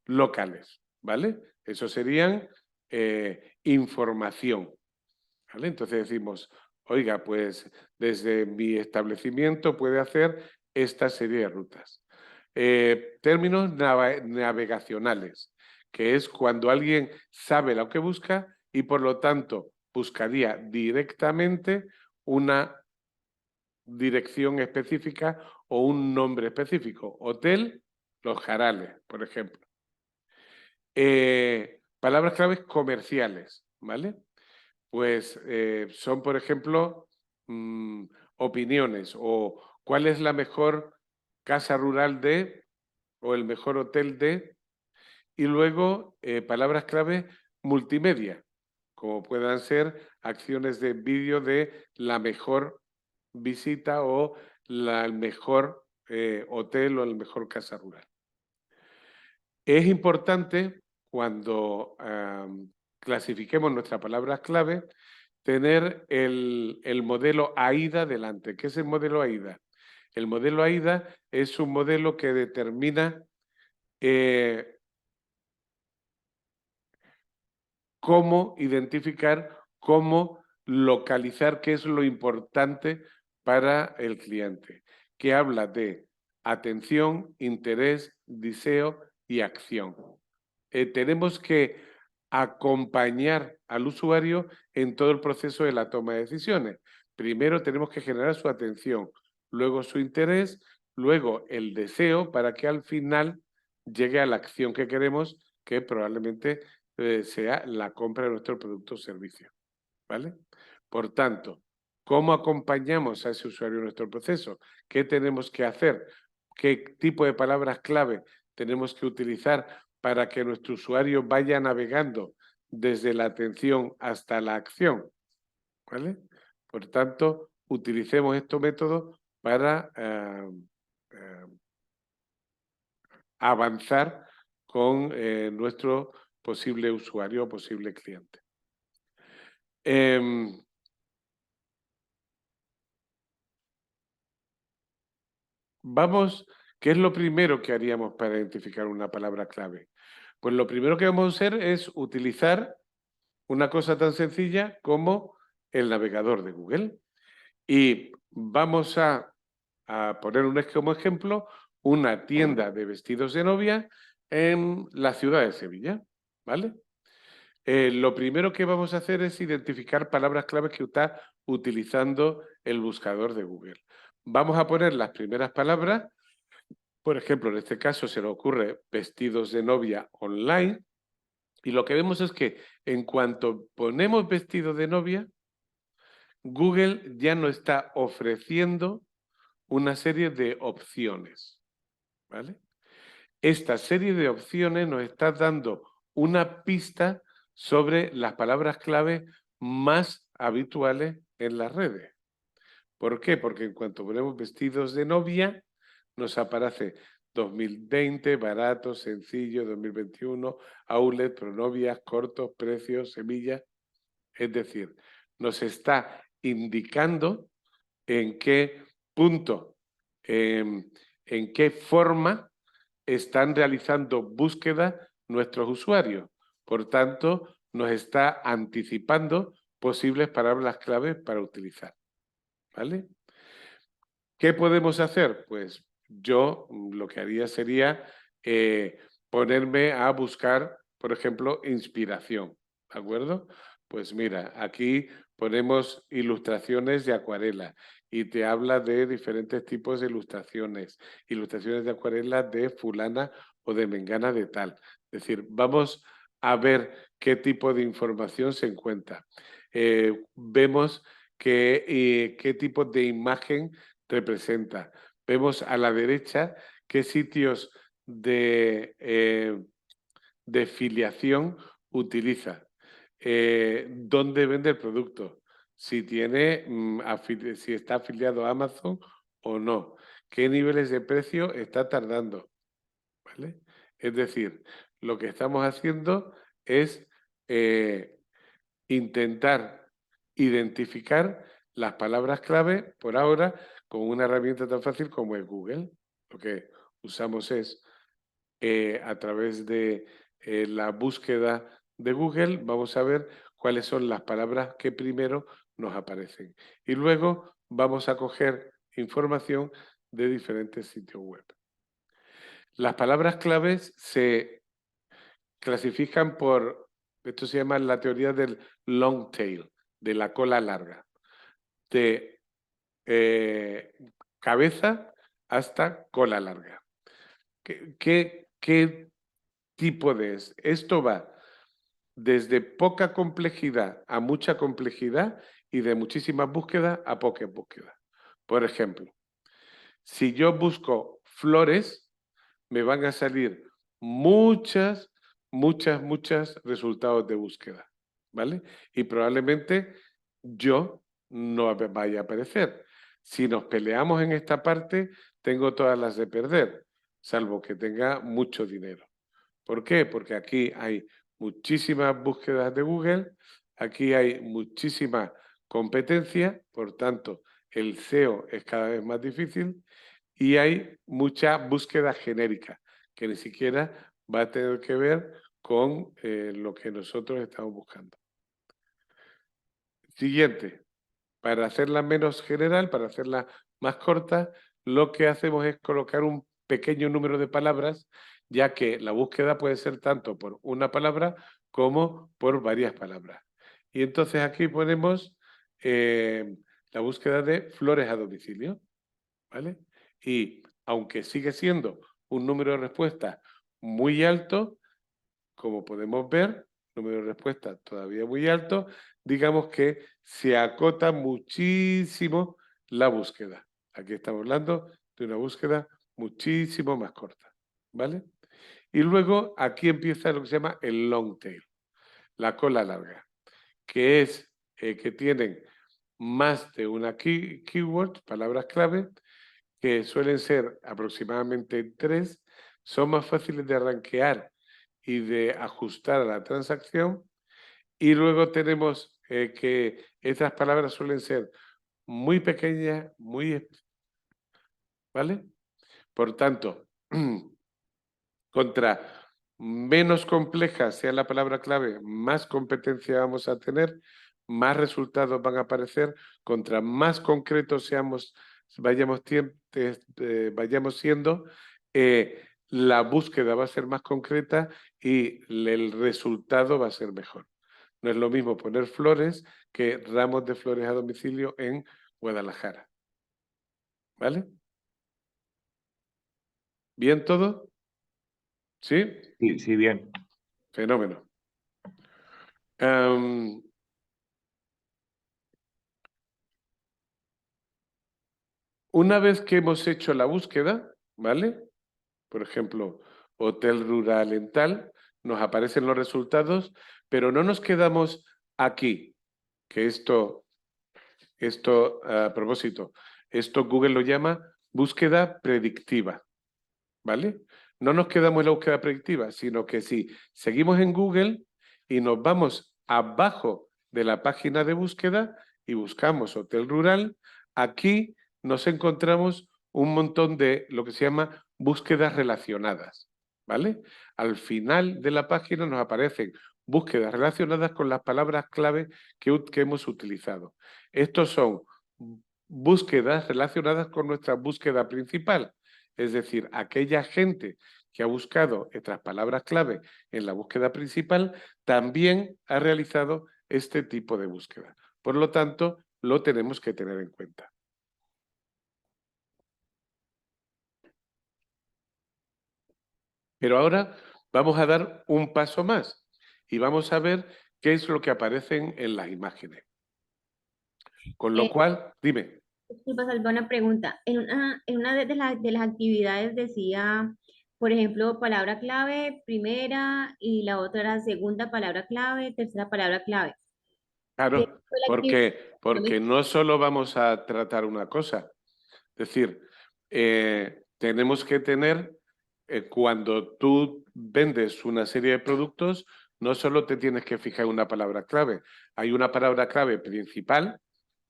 locales, ¿vale? Eso serían información, ¿vale? Entonces decimos, oiga, pues desde mi establecimiento puede hacer esta serie de rutas. Términos navegacionales, que es cuando alguien sabe lo que busca y por lo tanto buscaría directamente una dirección específica o un nombre específico. Hotel Los Jarales, por ejemplo. Palabras claves comerciales, ¿vale? Pues son, por ejemplo, opiniones o cuál es la mejor casa rural de o el mejor hotel de. Y luego palabras clave multimedia, como puedan ser acciones de vídeo de la mejor visita o el mejor hotel o el mejor casa rural. Es importante cuando clasifiquemos nuestras palabras clave tener el modelo AIDA delante. ¿Qué es el modelo AIDA? El modelo AIDA es un modelo que determina cómo identificar, cómo localizar qué es lo importante para el cliente, que habla de atención, interés, deseo y acción. Tenemos que acompañar al usuario en todo el proceso de la toma de decisiones. Primero tenemos que generar su atención, luego su interés, luego el deseo para que al final llegue a la acción que queremos, que probablemente sea la compra de nuestro producto o servicio. ¿Vale? Por tanto, ¿cómo acompañamos a ese usuario en nuestro proceso? ¿Qué tenemos que hacer? qué tipo de palabras clave tenemos que utilizar para que nuestro usuario vaya navegando desde la atención hasta la acción, ¿vale? Por tanto, utilicemos estos métodos para avanzar con nuestro posible usuario o posible cliente. ¿Qué es lo primero que haríamos para identificar una palabra clave? Pues lo primero que vamos a hacer es utilizar una cosa tan sencilla como el navegador de Google. Y vamos a poner como ejemplo una tienda de vestidos de novia en la ciudad de Sevilla, ¿vale? Lo primero que vamos a hacer es identificar palabras claves que está utilizando el buscador de Google. Vamos a poner las primeras palabras. Por ejemplo, en este caso se nos ocurre vestidos de novia online. Y lo que vemos es que en cuanto ponemos vestido de novia, Google ya nos está ofreciendo una serie de opciones, ¿vale? Esta serie de opciones nos está dando una pista sobre las palabras clave más habituales en las redes. ¿Por qué? Porque en cuanto ponemos vestidos de novia, nos aparece 2020, barato, sencillo, 2021, outlet, pronovias, cortos, precios, semillas. Es decir, nos está indicando en qué punto, en qué forma están realizando búsqueda nuestros usuarios. Por tanto, nos está anticipando posibles palabras claves para utilizar. ¿Vale? ¿Qué podemos hacer? Pues yo lo que haría sería ponerme a buscar, por ejemplo, inspiración. ¿De acuerdo? Pues mira, aquí ponemos ilustraciones de acuarela y te habla de diferentes tipos de ilustraciones de acuarela de fulana o de mengana de tal. Es decir, vamos a ver qué tipo de información se encuentra. Vemos qué tipo de imagen representa. Vemos a la derecha qué sitios de filiación utiliza, dónde vende el producto, si tiene, si está afiliado a Amazon o no, qué niveles de precio está tardando, ¿vale? Es decir, lo que estamos haciendo es intentar identificar las palabras clave por ahora con una herramienta tan fácil como es Google. Lo que usamos es a través de la búsqueda de Google, vamos a ver cuáles son las palabras que primero nos aparecen. Y luego vamos a coger información de diferentes sitios web. Las palabras claves se clasifican por, esto se llama la teoría del long tail, de la cola larga, de cabeza hasta cola larga. ¿Qué tipo de es? Esto va desde poca complejidad a mucha complejidad y de muchísimas búsquedas a pocas búsquedas. Por ejemplo, si yo busco flores, me van a salir muchos resultados de búsqueda, ¿vale? Y probablemente yo no vaya a aparecer. Si nos peleamos en esta parte, tengo todas las de perder, salvo que tenga mucho dinero. ¿Por qué? Porque aquí hay muchísimas búsquedas de Google, aquí hay muchísima competencia, por tanto, el SEO es cada vez más difícil y hay mucha búsqueda genérica, que ni siquiera va a tener que ver con lo que nosotros estamos buscando. Siguiente, para hacerla menos general, para hacerla más corta, lo que hacemos es colocar un pequeño número de palabras, ya que la búsqueda puede ser tanto por una palabra como por varias palabras. Y entonces aquí ponemos la búsqueda de flores a domicilio, ¿vale? Y aunque sigue siendo un número de respuestas muy alto, como podemos ver, número de respuestas todavía muy alto, digamos que se acota muchísimo la búsqueda. Aquí estamos hablando de una búsqueda muchísimo más corta, ¿vale? Y luego aquí empieza lo que se llama el long tail, la cola larga, que es que tienen más de una keyword, palabras clave, que suelen ser aproximadamente 3, son más fáciles de rankear y de ajustar a la transacción. Y luego tenemos que estas palabras suelen ser muy pequeñas, ¿vale? Por tanto, contra menos compleja sea la palabra clave, más competencia vamos a tener, más resultados van a aparecer, contra más concretos vayamos siendo, la búsqueda va a ser más concreta y el resultado va a ser mejor. No es lo mismo poner flores que ramos de flores a domicilio en Guadalajara. ¿Vale? ¿Bien todo? ¿Sí? Sí, sí, bien. Fenómeno. Una vez que hemos hecho la búsqueda, ¿vale? Por ejemplo, hotel rural en tal, nos aparecen los resultados, pero no nos quedamos aquí, que esto a propósito, esto Google lo llama búsqueda predictiva, ¿vale? No nos quedamos en la búsqueda predictiva, sino que si seguimos en Google y nos vamos abajo de la página de búsqueda y buscamos hotel rural, aquí nos encontramos un montón de lo que se llama búsquedas relacionadas, ¿vale? Al final de la página nos aparecen búsquedas relacionadas con las palabras clave que hemos utilizado. Estos son búsquedas relacionadas con nuestra búsqueda principal, es decir, aquella gente que ha buscado estas palabras clave en la búsqueda principal también ha realizado este tipo de búsqueda. Por lo tanto, lo tenemos que tener en cuenta. Pero ahora vamos a dar un paso más y vamos a ver qué es lo que aparecen en las imágenes. Con lo cual, dime. Disculpa, Salva, una pregunta. En una de las actividades decía, por ejemplo, palabra clave, primera, y la otra era segunda palabra clave, tercera palabra clave. ¿Qué Claro, fue la actividad? porque no solo vamos a tratar una cosa. Es decir, tenemos que tener, cuando tú vendes una serie de productos, no solo te tienes que fijar en una palabra clave. Hay una palabra clave principal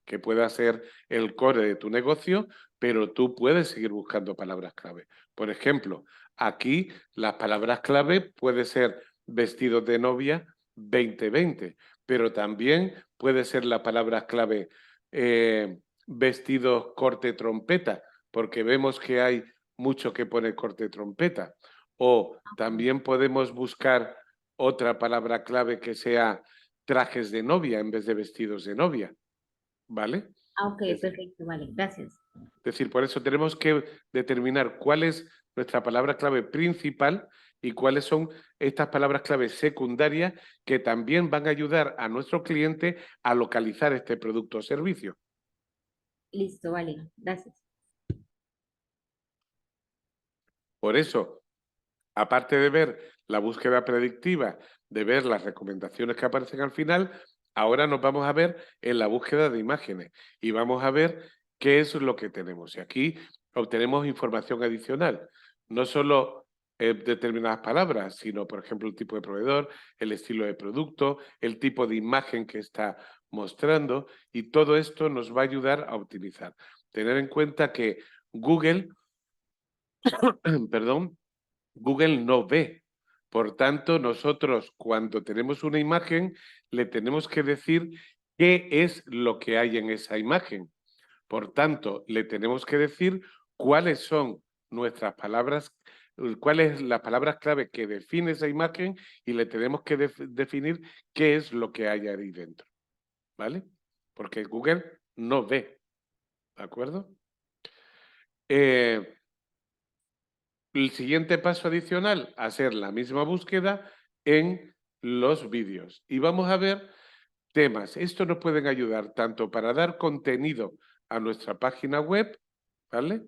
que pueda ser el core de tu negocio, pero tú puedes seguir buscando palabras clave. Por ejemplo, aquí las palabras clave puede ser vestidos de novia 2020, pero también puede ser la palabra clave vestidos corte trompeta, porque vemos que hay mucho que pone corte trompeta. O también podemos buscar otra palabra clave que sea trajes de novia en vez de vestidos de novia. ¿Vale? Ah, ok, perfecto, vale, gracias. Es decir, por eso tenemos que determinar cuál es nuestra palabra clave principal y cuáles son estas palabras clave secundarias que también van a ayudar a nuestro cliente a localizar este producto o servicio. Listo, vale, gracias. Por eso, aparte de ver la búsqueda predictiva, de ver las recomendaciones que aparecen al final, ahora nos vamos a ver en la búsqueda de imágenes y vamos a ver qué es lo que tenemos. Y aquí obtenemos información adicional, no solo determinadas palabras, sino, por ejemplo, el tipo de proveedor, el estilo de producto, el tipo de imagen que está mostrando, y todo esto nos va a ayudar a optimizar. Tener en cuenta que Google, perdón, Google no ve. Por tanto, nosotros cuando tenemos una imagen, le tenemos que decir qué es lo que hay en esa imagen. Por tanto, le tenemos que decir cuáles son nuestras palabras, cuál es la palabra clave que define esa imagen y le tenemos que definir qué es lo que hay ahí dentro. ¿Vale? Porque Google no ve. ¿De acuerdo? El siguiente paso adicional, hacer la misma búsqueda en los vídeos. Y vamos a ver temas. Esto nos pueden ayudar tanto para dar contenido a nuestra página web, ¿vale?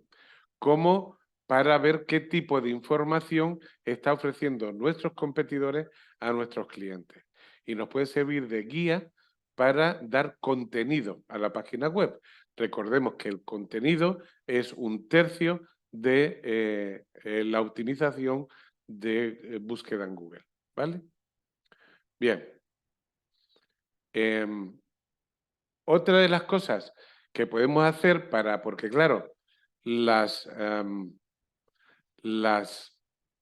Como para ver qué tipo de información está ofreciendo nuestros competidores a nuestros clientes. Y nos puede servir de guía para dar contenido a la página web. Recordemos que el contenido es 1/3 de la optimización de búsqueda en Google, ¿vale? Bien. Otra de las cosas que podemos hacer porque claro, las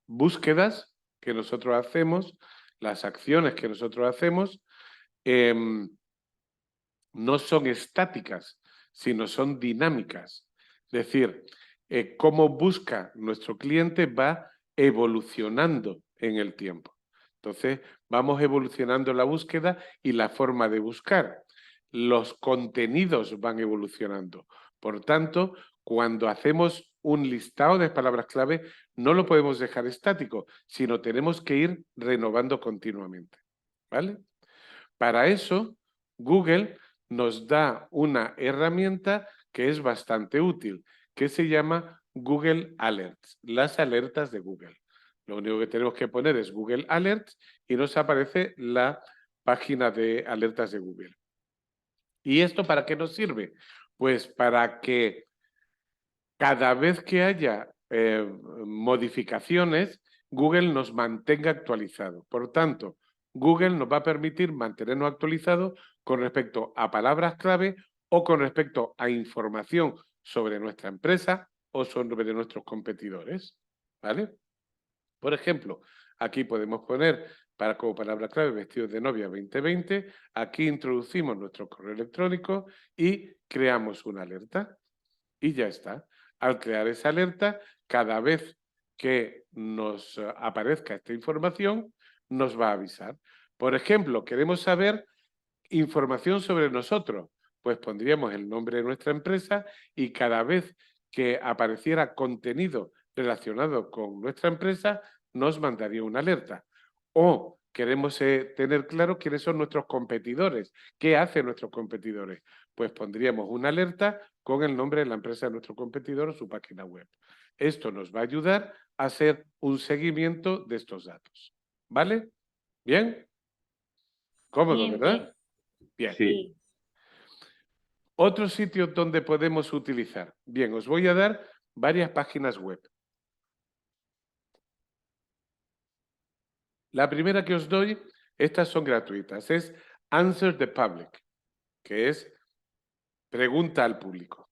búsquedas que nosotros hacemos, las acciones que nosotros hacemos, no son estáticas, sino son dinámicas. Es decir, cómo busca nuestro cliente va evolucionando en el tiempo. Entonces, vamos evolucionando la búsqueda y la forma de buscar. Los contenidos van evolucionando. Por tanto, cuando hacemos un listado de palabras clave, no lo podemos dejar estático, sino tenemos que ir renovando continuamente. ¿Vale? Para eso, Google nos da una herramienta que es bastante útil, que se llama Google Alerts, las alertas de Google. Lo único que tenemos que poner es Google Alerts y nos aparece la página de alertas de Google. ¿Y esto para qué nos sirve? Pues para que cada vez que haya modificaciones, Google nos mantenga actualizados. Por tanto, Google nos va a permitir mantenernos actualizados con respecto a palabras clave o con respecto a información sobre nuestra empresa o sobre nuestros competidores. ¿Vale? Por ejemplo, aquí podemos poner como palabra clave vestidos de novia 2020. Aquí introducimos nuestro correo electrónico y creamos una alerta. Y ya está. Al crear esa alerta, cada vez que nos aparezca esta información, nos va a avisar. Por ejemplo, queremos saber información sobre nosotros, pues pondríamos el nombre de nuestra empresa y cada vez que apareciera contenido relacionado con nuestra empresa, nos mandaría una alerta. O queremos tener claro quiénes son nuestros competidores, qué hacen nuestros competidores, pues pondríamos una alerta con el nombre de la empresa de nuestro competidor o su página web. Esto nos va a ayudar a hacer un seguimiento de estos datos. ¿Vale? ¿Bien? Cómodo, Bien, ¿verdad? Bien. Sí. Otros sitios donde podemos utilizar. Bien, os voy a dar varias páginas web. La primera que os doy, estas son gratuitas, es Answer the Public, que es pregunta al público.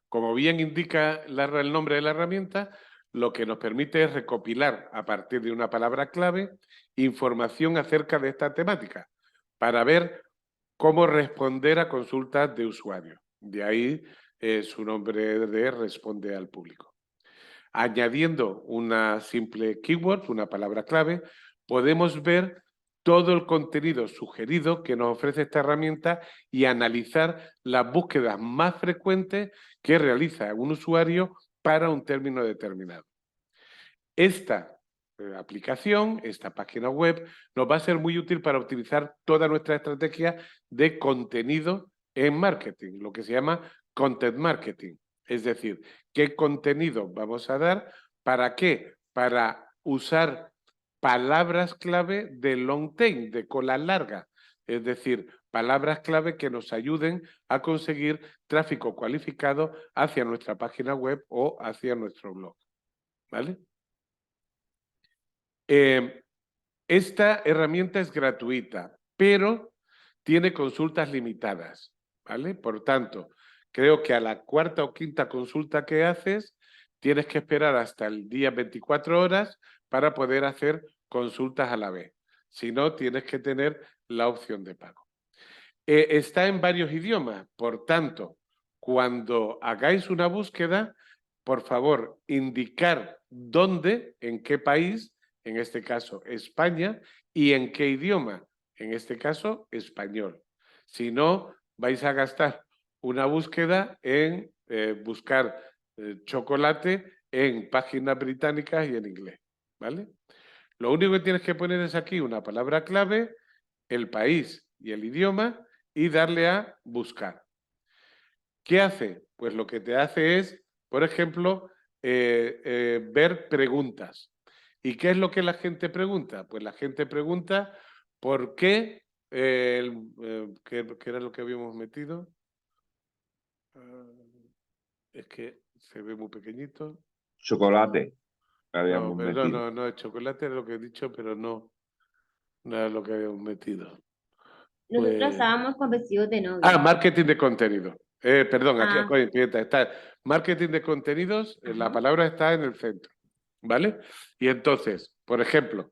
Como bien indica el nombre de la herramienta, lo que nos permite es recopilar a partir de una palabra clave información acerca de esta temática para ver cómo responder a consultas de usuarios. De ahí su nombre de responde al público. Añadiendo una simple keyword, una palabra clave, podemos ver todo el contenido sugerido que nos ofrece esta herramienta y analizar las búsquedas más frecuentes que realiza un usuario para un término determinado. Esta aplicación, esta página web, nos va a ser muy útil para optimizar toda nuestra estrategia de contenido en marketing, lo que se llama content marketing. Es decir, ¿qué contenido vamos a dar? ¿Para qué? Para usar palabras clave de long tail, de cola larga. Es decir, palabras clave que nos ayuden a conseguir tráfico cualificado hacia nuestra página web o hacia nuestro blog. ¿Vale? Esta herramienta es gratuita, pero tiene consultas limitadas, ¿vale? Por tanto, creo que a la cuarta o quinta consulta que haces, tienes que esperar hasta el día 24 horas para poder hacer consultas a la vez. Si no, tienes que tener la opción de pago. Está en varios idiomas, por tanto, cuando hagáis una búsqueda, por favor, indicar dónde, en qué país, en este caso España, y en qué idioma, en este caso español. Si no, vais a gastar una búsqueda en buscar chocolate en páginas británicas y en inglés, ¿vale? Lo único que tienes que poner es aquí una palabra clave, el país y el idioma, y darle a buscar. ¿Qué hace? Pues lo que te hace es, por ejemplo, ver preguntas. ¿Y qué es lo que la gente pregunta? Pues la gente pregunta por qué, ¿qué era lo que habíamos metido? Es que se ve muy pequeñito. Chocolate. No, Habíamos pero metido. no, el chocolate era lo que he dicho, pero no era lo que habíamos metido. Nosotros Pues, estábamos con vestidos de novia. marketing de contenido. Perdón, aquí Ah, fíjate, está marketing de contenidos, la ajá. palabra está en el centro, ¿vale? Y entonces, por ejemplo,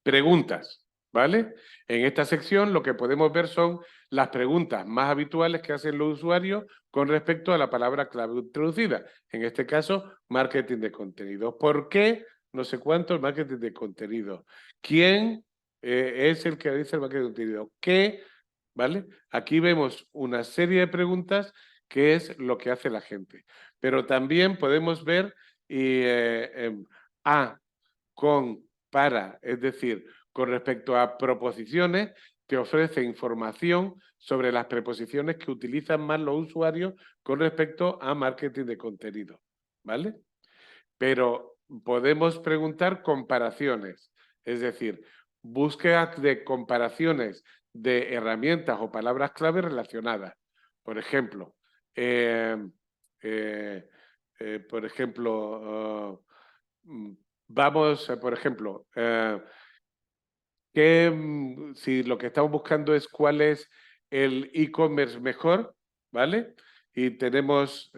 preguntas, ¿vale? En esta sección lo que podemos ver son las preguntas más habituales que hacen los usuarios con respecto a la palabra clave introducida. En este caso, marketing de contenido. ¿Por qué? No sé cuánto el marketing de contenido. ¿Quién es el que dice el marketing de contenido? ¿Qué? ¿Vale? Aquí vemos una serie de preguntas que es lo que hace la gente. Pero también podemos ver a, con, para, es decir, con respecto a proposiciones, te ofrece información sobre las preposiciones que utilizan más los usuarios con respecto a marketing de contenido, ¿vale? Pero podemos preguntar comparaciones, es decir, búsqueda de comparaciones de herramientas o palabras clave relacionadas. Por ejemplo, eh, eh, por ejemplo, vamos, por ejemplo, si lo que estamos buscando es cuál es el e-commerce mejor, ¿vale? Y tenemos,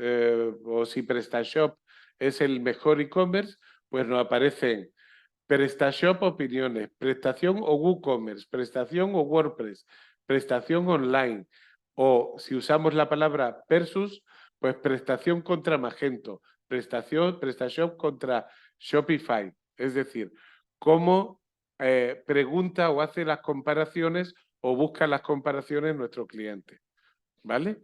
o si PrestaShop es el mejor e-commerce, pues nos aparecen PrestaShop opiniones, prestación o WooCommerce, prestación o WordPress, prestación online. O si usamos la palabra Persus, pues prestación contra Magento, PrestaShop contra Shopify. Es decir, cómo pregunta o hace las comparaciones o busca las comparaciones nuestro cliente. ¿Vale?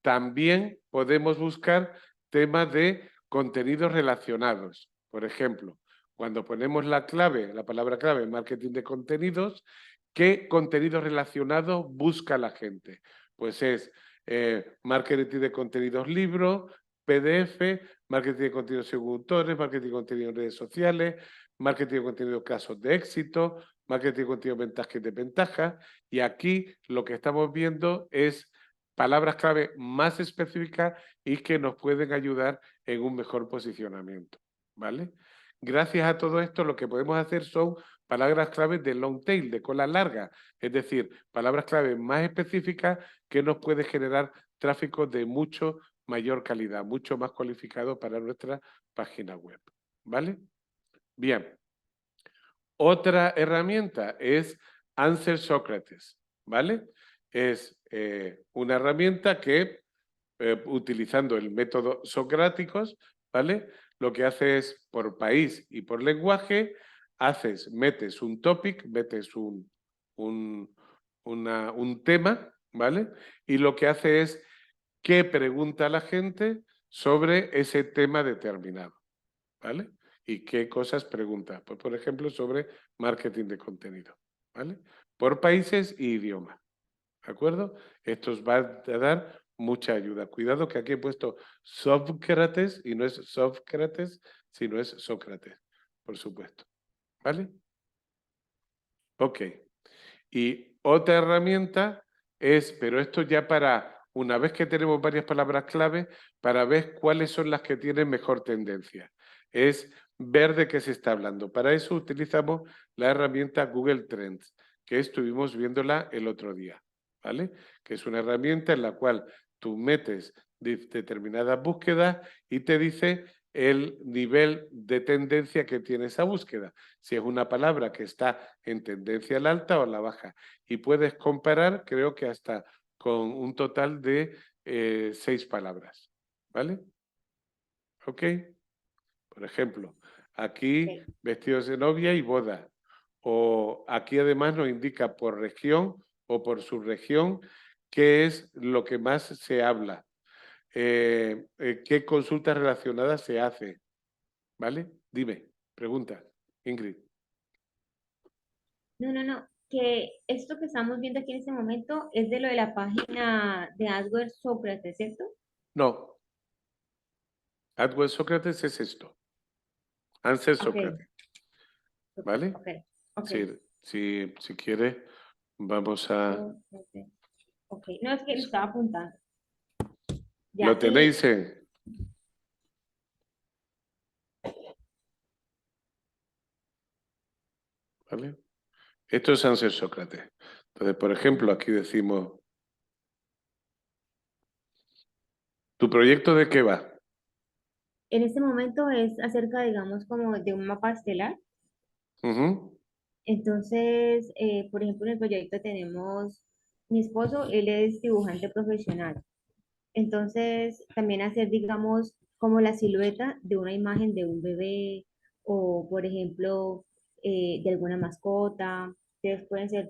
También podemos buscar temas de contenidos relacionados. Por ejemplo, cuando ponemos la clave, la palabra clave, marketing de contenidos, ¿qué contenidos relacionados busca la gente? Pues es marketing de contenidos libros, PDF, marketing de contenidos según autores, marketing de contenidos en redes sociales, marketing de contenido casos de éxito, marketing de contenido ventajas de ventajas. Y aquí lo que estamos viendo es palabras clave más específicas y que nos pueden ayudar en un mejor posicionamiento, ¿vale? Gracias a todo esto, lo que podemos hacer son palabras clave de long tail, de cola larga, es decir, palabras clave más específicas que nos puede generar tráfico de mucho mayor calidad, mucho más cualificado para nuestra página web, ¿vale? Bien. Otra herramienta es Answer Sócrates, ¿vale? Es una herramienta que, utilizando el método Socráticos, ¿vale? Lo que hace es, por país y por lenguaje, metes un topic, metes un tema, ¿vale? Y lo que hace es qué pregunta la gente sobre ese tema determinado, ¿vale? ¿Y qué cosas pregunta? Pues, por ejemplo, sobre marketing de contenido, ¿vale? Por países y idioma, ¿de acuerdo? Esto os va a dar mucha ayuda. Cuidado que aquí he puesto Sócrates y no es Sócrates, sino es Sócrates, por supuesto, ¿vale? Ok. Y otra herramienta es, pero esto ya para, una vez que tenemos varias palabras clave, para ver cuáles son las que tienen mejor tendencia. Es ver de qué se está hablando. Para eso utilizamos la herramienta Google Trends, que estuvimos viéndola el otro día, ¿vale? Que es una herramienta en la cual tú metes determinadas búsquedas y te dice el nivel de tendencia que tiene esa búsqueda. Si es una palabra que está en tendencia a la alta o a la baja. Y puedes comparar, creo que hasta con un total de 6 palabras. ¿Vale? ¿Ok? Por ejemplo, aquí Ok. vestidos de novia y boda. O aquí además nos indica por región o por subregión qué es lo que más se habla. ¿Qué consultas relacionadas se hace? ¿Vale? Dime, pregunta, Ingrid. No, no, no. Que esto que estamos viendo aquí en este momento es de lo de la página de AdWords Sócrates, ¿cierto? No, Add with Sócrates es esto. Answer Ok, Sócrates. ¿Vale? ok, ok. Si quieres, vamos a... Sócrates. Ok, no es que lo estaba apuntando. ¿Lo Ya, y tenéis en...? ¿Vale? Esto es Answer Sócrates. Entonces, por ejemplo, aquí decimos... ¿Tu proyecto de qué va? en este momento es acerca, digamos, como de un mapa estelar. Ujú. Entonces, por ejemplo, en el proyecto tenemos mi esposo, él es dibujante profesional. Entonces, también hacer, digamos, como la silueta de una imagen de un bebé o, por ejemplo, de alguna mascota. Ustedes pueden ser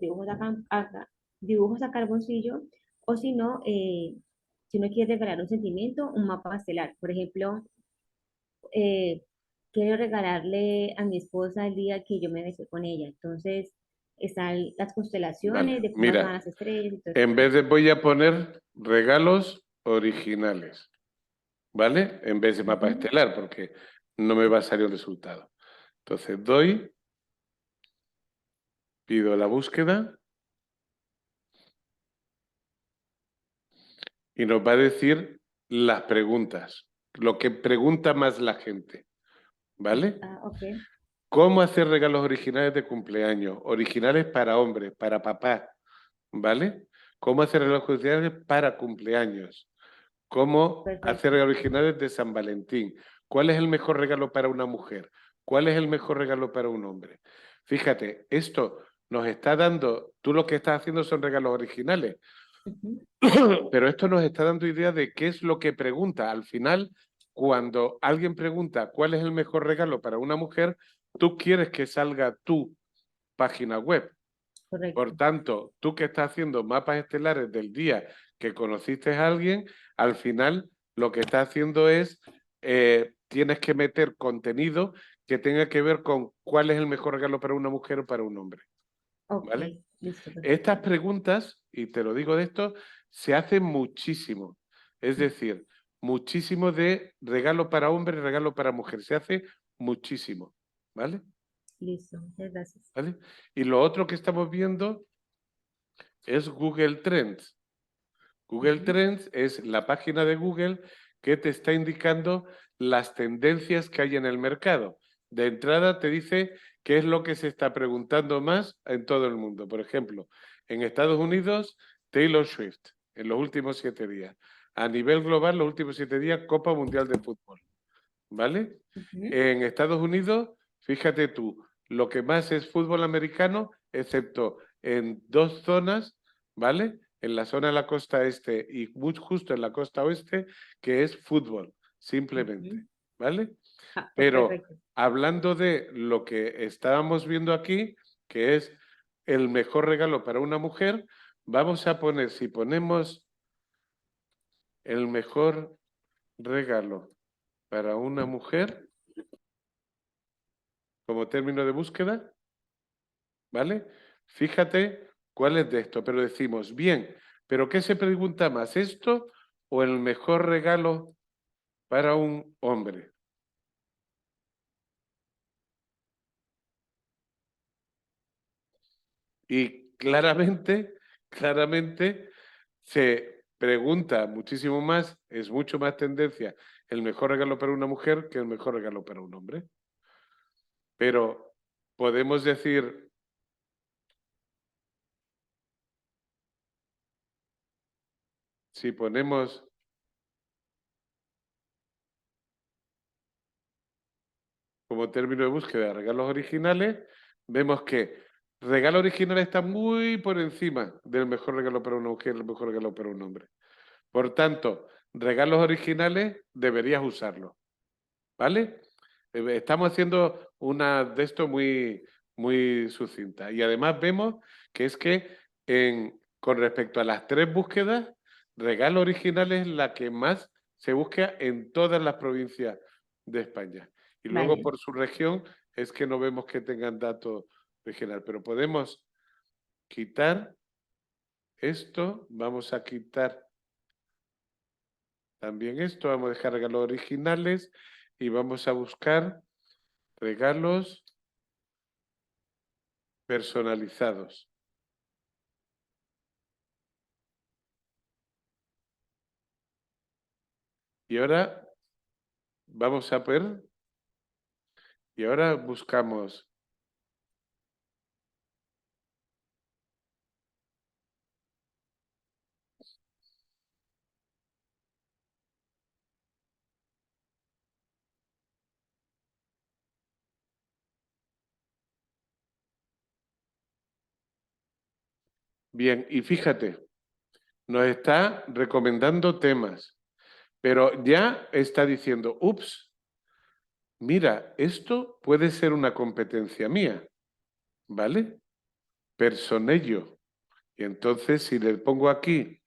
dibujos a carboncillo o si no, si uno quiere regalar un sentimiento, un mapa estelar. Por ejemplo, eh, quiero regalarle a mi esposa el día que yo me besé con ella. Entonces, están las constelaciones Vale, de cómo están mira, las estrellas y todo eso. en vez de voy a poner regalos originales, ¿vale? En vez de mapa Ujú. estelar, porque no me va a salir el resultado. Entonces doy, pido la búsqueda y nos va a decir las preguntas, lo que pregunta más la gente, ¿vale? Ah, ok, ¿Cómo hacer regalos originales de cumpleaños? Originales para hombres, para papá, ¿vale? ¿Cómo hacer regalos originales para cumpleaños? ¿Cómo hacer perfecto. regalos originales de San Valentín? ¿Cuál es el mejor regalo para una mujer? ¿Cuál es el mejor regalo para un hombre? Fíjate, esto nos está dando, tú lo que estás haciendo son regalos originales, Ujú. pero esto nos está dando idea de qué es lo que pregunta. Al final, cuando alguien pregunta cuál es el mejor regalo para una mujer, tú quieres que salga tu página web. Por Correcto. tanto, tú que estás haciendo mapas estelares del día que conociste a alguien, al final lo que estás haciendo es, tienes que meter contenido que tenga que ver con cuál es el mejor regalo para una mujer o para un hombre, Ok, ¿vale? listo, perfecto. Estas preguntas, y te lo digo de esto, se hacen muchísimo. Es decir, muchísimo de regalo para hombre y regalo para mujer. Se hace muchísimo, ¿vale? Listo, muchas gracias. ¿Vale? Y lo otro que estamos viendo es Google Trends. Google Ujú. Trends es la página de Google que te está indicando las tendencias que hay en el mercado. De entrada te dice qué es lo que se está preguntando más en todo el mundo. Por ejemplo, en Estados Unidos, Taylor Swift, en los últimos 7 días. A nivel global, los últimos 7 días, Copa Mundial de Fútbol. ¿Vale? Ujú. En Estados Unidos, fíjate tú, lo que más es fútbol americano, excepto en 2 zonas, ¿vale? En la zona de la costa este y justo en la costa oeste, que es fútbol, simplemente, Ujú. ¿vale? Ah, pues Pero perfecto. hablando de lo que estábamos viendo aquí, que es el mejor regalo para una mujer, vamos a poner, si ponemos el mejor regalo para una mujer como término de búsqueda, ¿vale? Fíjate cuál es de esto, pero decimos, bien, pero ¿qué se pregunta más, esto o el mejor regalo para un hombre? Y claramente se pregunta muchísimo más, es mucho más tendencia el mejor regalo para una mujer que el mejor regalo para un hombre. Pero podemos decir, si ponemos como término de búsqueda regalos originales, vemos que regalo original está muy por encima del mejor regalo para una mujer y el mejor regalo para un hombre. Por tanto, regalos originales deberías usarlos, ¿vale? Estamos haciendo una de esto muy sucinta. Y además vemos que es que con respecto a las 3 búsquedas, regalo original es la que más se busca en todas las provincias de España. Y luego Vale. por su región es que no vemos que tengan datos regional. Pero podemos quitar esto, vamos a quitar también esto, vamos a dejar regalos originales y vamos a buscar regalos personalizados. Y ahora vamos a ver, y ahora buscamos bien, y fíjate, nos está recomendando temas, pero ya está diciendo, ups, mira, esto puede ser una competencia mía, ¿vale? Personello. Y entonces, si le pongo aquí,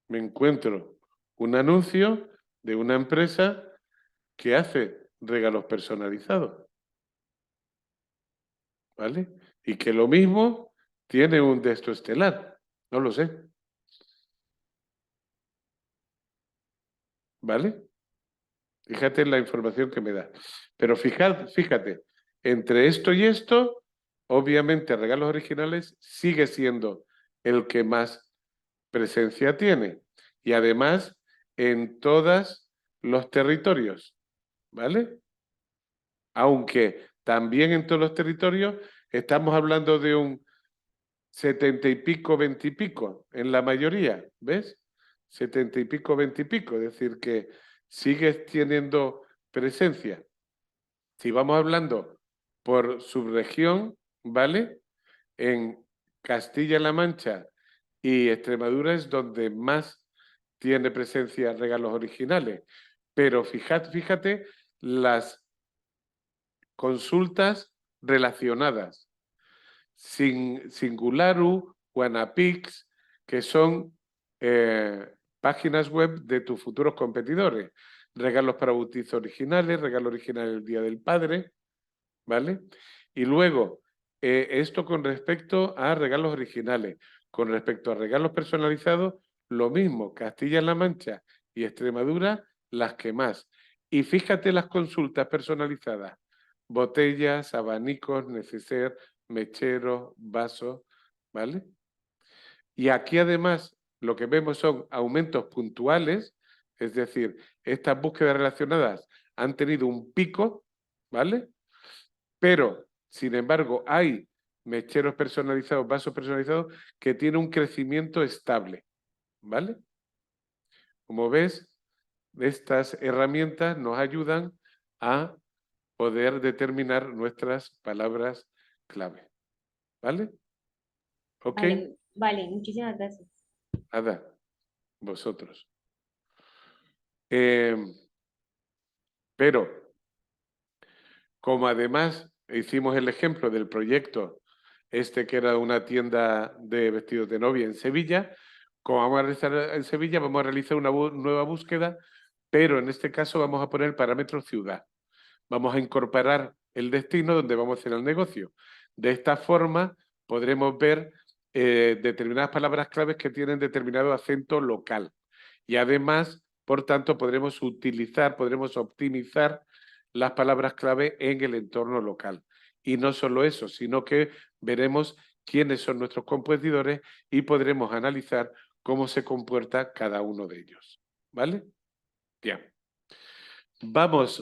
me encuentro un anuncio de una empresa que hace regalos personalizados, ¿vale? Y que lo mismo tiene un Desto estelar, no lo sé, ¿vale? Fíjate en la información que me da. Pero fíjate, entre esto y esto, obviamente regalos originales sigue siendo el que más presencia tiene. Y además en todos los territorios, ¿vale? Aunque también en todos los territorios estamos hablando de un 70 y pico, 20 y pico, en la mayoría, ¿ves? 70 y pico, 20 y pico, es decir, que sigues teniendo presencia. Si vamos hablando por subregión, ¿vale? En Castilla-La Mancha y Extremadura es donde más tiene presencia regalos originales. Pero fíjate las consultas relacionadas. Singularu, Wanapix, que son páginas web de tus futuros competidores. Regalos para bautizo originales, regalo original el Día del Padre, ¿vale? Y luego, esto con respecto a regalos originales. Con respecto a regalos personalizados, lo mismo, Castilla-La Mancha y Extremadura, las que más. Y fíjate las consultas personalizadas. Botellas, abanicos, neceser, mecheros, vasos, ¿vale? Y aquí además lo que vemos son aumentos puntuales, es decir, estas búsquedas relacionadas han tenido un pico, ¿vale? Pero, sin embargo, hay mecheros personalizados, vasos personalizados, que tienen un crecimiento estable, ¿vale? Como ves, estas herramientas nos ayudan a poder determinar nuestras palabras clave, ¿vale? ¿Ok? Vale, vale, muchísimas gracias. Nada, vosotros. Pero, como además hicimos el ejemplo del proyecto este que era una tienda de vestidos de novia en Sevilla, como vamos a realizar en Sevilla, vamos a realizar una nueva búsqueda, pero en este caso vamos a poner el parámetro ciudad. Vamos a incorporar el destino donde vamos a hacer el negocio. De esta forma podremos ver determinadas palabras claves que tienen determinado acento local. Y además, por tanto, podremos optimizar las palabras clave en el entorno local. Y no solo eso, sino que veremos quiénes son nuestros competidores y podremos analizar cómo se comporta cada uno de ellos. ¿Vale? Bien. Vamos